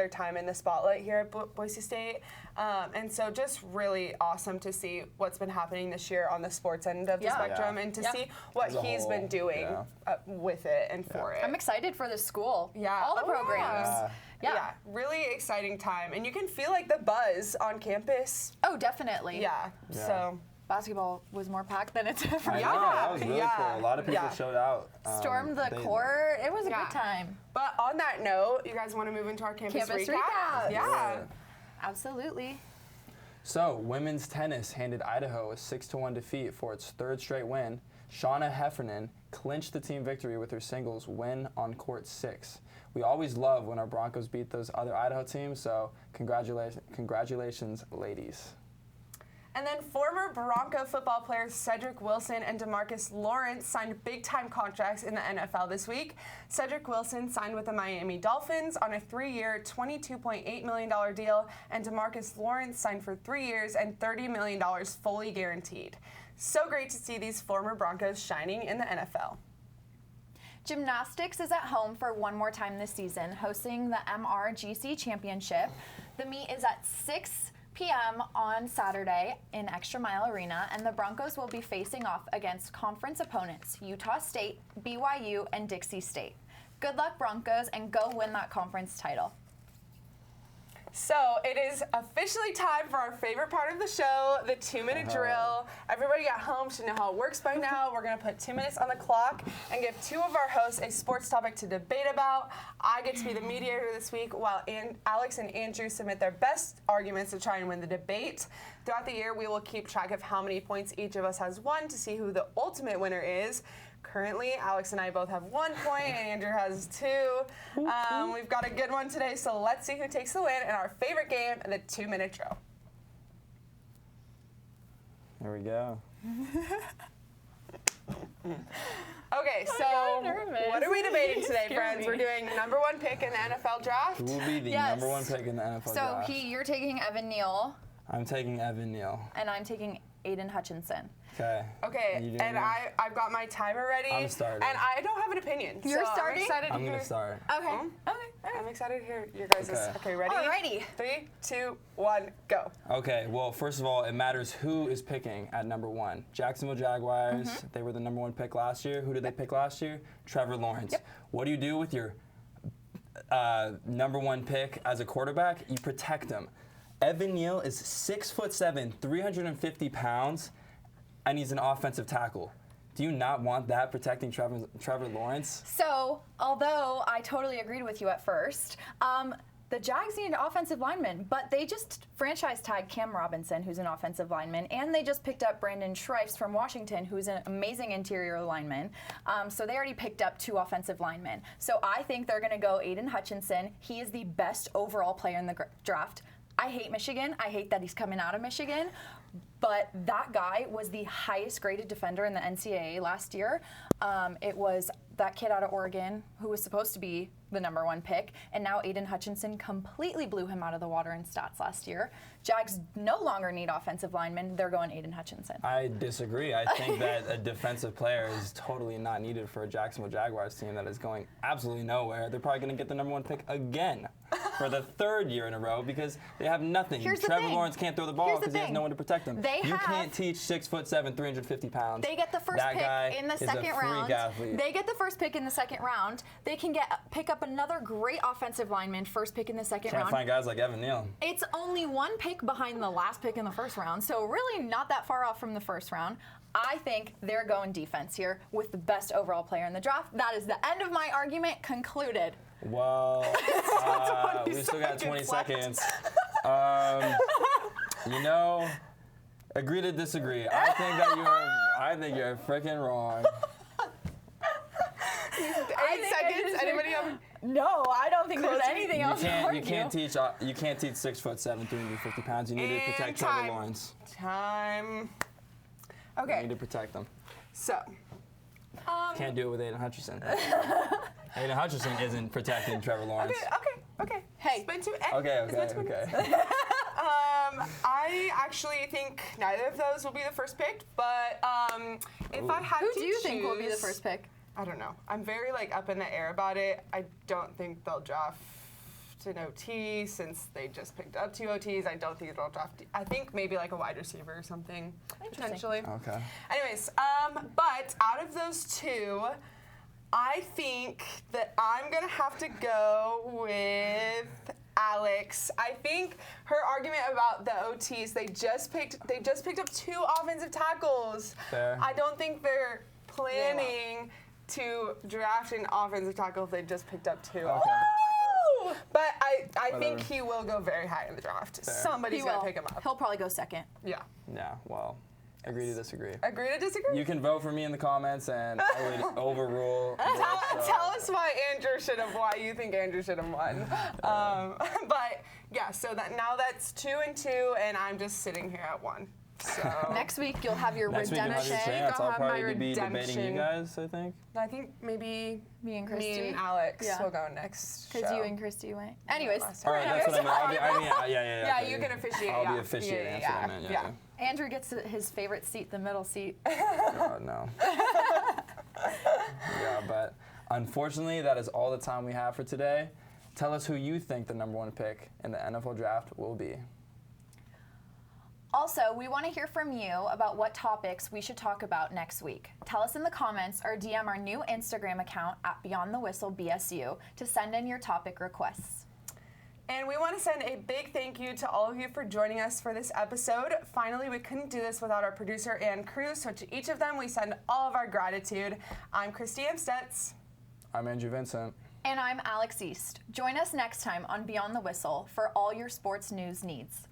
[SPEAKER 1] time in the spotlight here at Boise State. And so just really awesome to see what's been happening this year on the sports end of the spectrum, and to see what he's been doing with it and for it.
[SPEAKER 2] I'm excited for this school.
[SPEAKER 1] Yeah.
[SPEAKER 2] All the programs.
[SPEAKER 1] Yeah, really exciting time. And you can feel like the buzz on campus.
[SPEAKER 2] Oh, definitely.
[SPEAKER 1] Yeah. So
[SPEAKER 2] basketball was more packed than it's ever
[SPEAKER 3] I
[SPEAKER 2] been.
[SPEAKER 3] know, that was really cool. A lot of people showed out.
[SPEAKER 2] Stormed the court. It was a good time.
[SPEAKER 1] But on that note, you guys want to move into our campus recap? Yeah.
[SPEAKER 2] Absolutely.
[SPEAKER 3] So, women's tennis handed Idaho a 6-1 defeat for its 3rd straight win. Shauna Heffernan clinched the team victory with her singles win on court 6. We always love when our Broncos beat those other Idaho teams, so congratulations, ladies.
[SPEAKER 1] And then former Bronco football players Cedric Wilson and DeMarcus Lawrence signed big-time contracts in the NFL this week. Cedric Wilson signed with the Miami Dolphins on a 3-year, $22.8 million deal, and DeMarcus Lawrence signed for 3 years and $30 million fully guaranteed. So great to see these former Broncos shining in the NFL.
[SPEAKER 2] Gymnastics is at home for one more time this season, hosting the MRGC Championship. The meet is at 6 p.m. on Saturday in Extra Mile Arena, and the Broncos will be facing off against conference opponents Utah State, BYU, and Dixie State. Good luck, Broncos, and go win that conference title.
[SPEAKER 1] So it is officially time for our favorite part of the show, the 2-minute drill. Everybody at home should know how it works by now. We're going to put 2 minutes on the clock and give two of our hosts a sports topic to debate about. I get to be the mediator this week while Alex and Andrew submit their best arguments to try and win the debate. Throughout the year, we will keep track of how many points each of us has won to see who the ultimate winner is. Currently, Alex and I both have 1 point, and Andrew has 2. We've got a good one today, so let's see who takes the win in our favorite game, the 2-minute drill.
[SPEAKER 3] Here we go.
[SPEAKER 1] Okay, so what are we debating today, friends? We're doing number 1 pick in the NFL draft.
[SPEAKER 3] Who will be the number 1 pick in the NFL draft?
[SPEAKER 2] So you're taking Evan Neal.
[SPEAKER 3] I'm taking Evan Neal.
[SPEAKER 2] And I'm taking Aiden Hutchinson.
[SPEAKER 1] Okay, and I've got my timer ready.
[SPEAKER 3] I'm starting.
[SPEAKER 1] And I don't have an opinion.
[SPEAKER 2] You're starting?
[SPEAKER 1] I'm
[SPEAKER 3] going to start.
[SPEAKER 2] Okay.
[SPEAKER 1] I'm excited to hear your guys'. Okay, ready?
[SPEAKER 2] Alrighty.
[SPEAKER 1] 3, 2, 1, go.
[SPEAKER 3] Okay, well, first of all, it matters who is picking at number 1. Jacksonville Jaguars, they were the number 1 pick last year. Who did they pick last year? Trevor Lawrence.
[SPEAKER 2] Yep.
[SPEAKER 3] What do you do with your number 1 pick as a quarterback? You protect him. Evan Neal is 6'7", 350 pounds, and he's an offensive tackle. Do you not want that protecting Trevor Lawrence?
[SPEAKER 2] So, although I totally agreed with you at first, the Jags need an offensive lineman, but they just franchise tagged Cam Robinson, who's an offensive lineman, and they just picked up Brandon Schreifs from Washington, who's an amazing interior lineman. So they already picked up 2 offensive linemen. So I think they're going to go Aiden Hutchinson. He is the best overall player in the draft. I hate Michigan. I hate that he's coming out of Michigan. But that guy was the highest graded defender in the NCAA last year. It was that kid out of Oregon who was supposed to be the number 1 pick, and now Aiden Hutchinson completely blew him out of the water in stats last year. Jags no longer need offensive linemen. They're going Aiden Hutchinson.
[SPEAKER 3] I disagree. I think that a defensive player is totally not needed for a Jacksonville Jaguars team that is going absolutely nowhere. They're probably going to get the number 1 pick again for the 3rd year in a row because they have nothing. Trevor Lawrence can't throw the ball because he has no one to protect him. You can't teach 6'7", 350 pounds.
[SPEAKER 2] They get the first pick in the second round. They get the first pick in the second round. They can pick up another great offensive lineman, first pick in the second round.
[SPEAKER 3] Can't find guys like Evan Neal.
[SPEAKER 2] It's only 1 pick behind the last pick in the first round, so really not that far off from the first round. I think they're going defense here with the best overall player in the draft. That is the end of my argument concluded.
[SPEAKER 3] Well, we still got 20 seconds. Agree to disagree. I think you're freaking wrong.
[SPEAKER 1] 8 seconds. Anybody have?
[SPEAKER 2] No, I don't think there's anything else.
[SPEAKER 3] You can't teach 6'7", 350 pounds. You need to protect Trevor Lawrence.
[SPEAKER 1] Time. Okay.
[SPEAKER 3] You need to protect them.
[SPEAKER 1] So.
[SPEAKER 3] Can't do it with Aiden Hutchinson. Aiden Hutchinson isn't protecting Trevor Lawrence.
[SPEAKER 1] Okay.
[SPEAKER 2] Hey.
[SPEAKER 3] Okay.
[SPEAKER 1] I actually think neither of those will be the first pick, but if I had to choose,
[SPEAKER 2] who do you think will be the first pick?
[SPEAKER 1] I don't know. I'm very up in the air about it. I don't think they'll draft an OT since they just picked up 2 OTs. I don't think they'll draft. I think maybe a wide receiver or something potentially.
[SPEAKER 3] Okay.
[SPEAKER 1] Anyways, but out of those 2, I think that I'm gonna have to go with Alex. I think her argument about the OTs, they just picked up 2 offensive tackles.
[SPEAKER 3] Fair.
[SPEAKER 1] I don't think they're planning to draft an offensive tackle if they just picked up 2.
[SPEAKER 3] Okay.
[SPEAKER 1] But I think he will go very high in the draft.
[SPEAKER 3] Fair.
[SPEAKER 1] Somebody's gonna pick him up.
[SPEAKER 2] He'll probably go second.
[SPEAKER 1] Yeah.
[SPEAKER 3] Yeah. Well. Agree to disagree.
[SPEAKER 1] Agree to disagree?
[SPEAKER 3] You can vote for me in the comments, and I would overrule.
[SPEAKER 1] Tell us why you think Andrew should have won. But yeah, so now that's 2 and 2, and I'm just sitting here at 1. So
[SPEAKER 2] next week you'll have your redemption.
[SPEAKER 3] I'll probably be debating you guys, I think.
[SPEAKER 1] I think maybe
[SPEAKER 2] me and Christy.
[SPEAKER 1] Me and Alex will go next.
[SPEAKER 2] Because you and Christy went. Anyways.
[SPEAKER 3] All right, that's what I mean.
[SPEAKER 1] Yeah, you can officiate.
[SPEAKER 3] I'll be officiating. That's what I meant. Yeah.
[SPEAKER 2] Andrew gets his favorite seat, the middle seat.
[SPEAKER 3] God, no. Yeah, but unfortunately, that is all the time we have for today. Tell us who you think the number 1 pick in the NFL draft will be.
[SPEAKER 2] Also, we want to hear from you about what topics we should talk about next week. Tell us in the comments or DM our new Instagram account at Beyond the Whistle BSU to send in your topic requests.
[SPEAKER 1] And we want to send a big thank you to all of you for joining us for this episode. Finally, we couldn't do this without our producer and crew, so to each of them, we send all of our gratitude. I'm Christy Amstutz.
[SPEAKER 3] I'm Andrew Vincent.
[SPEAKER 2] And I'm Alex East. Join us next time on Beyond the Whistle for all your sports news needs.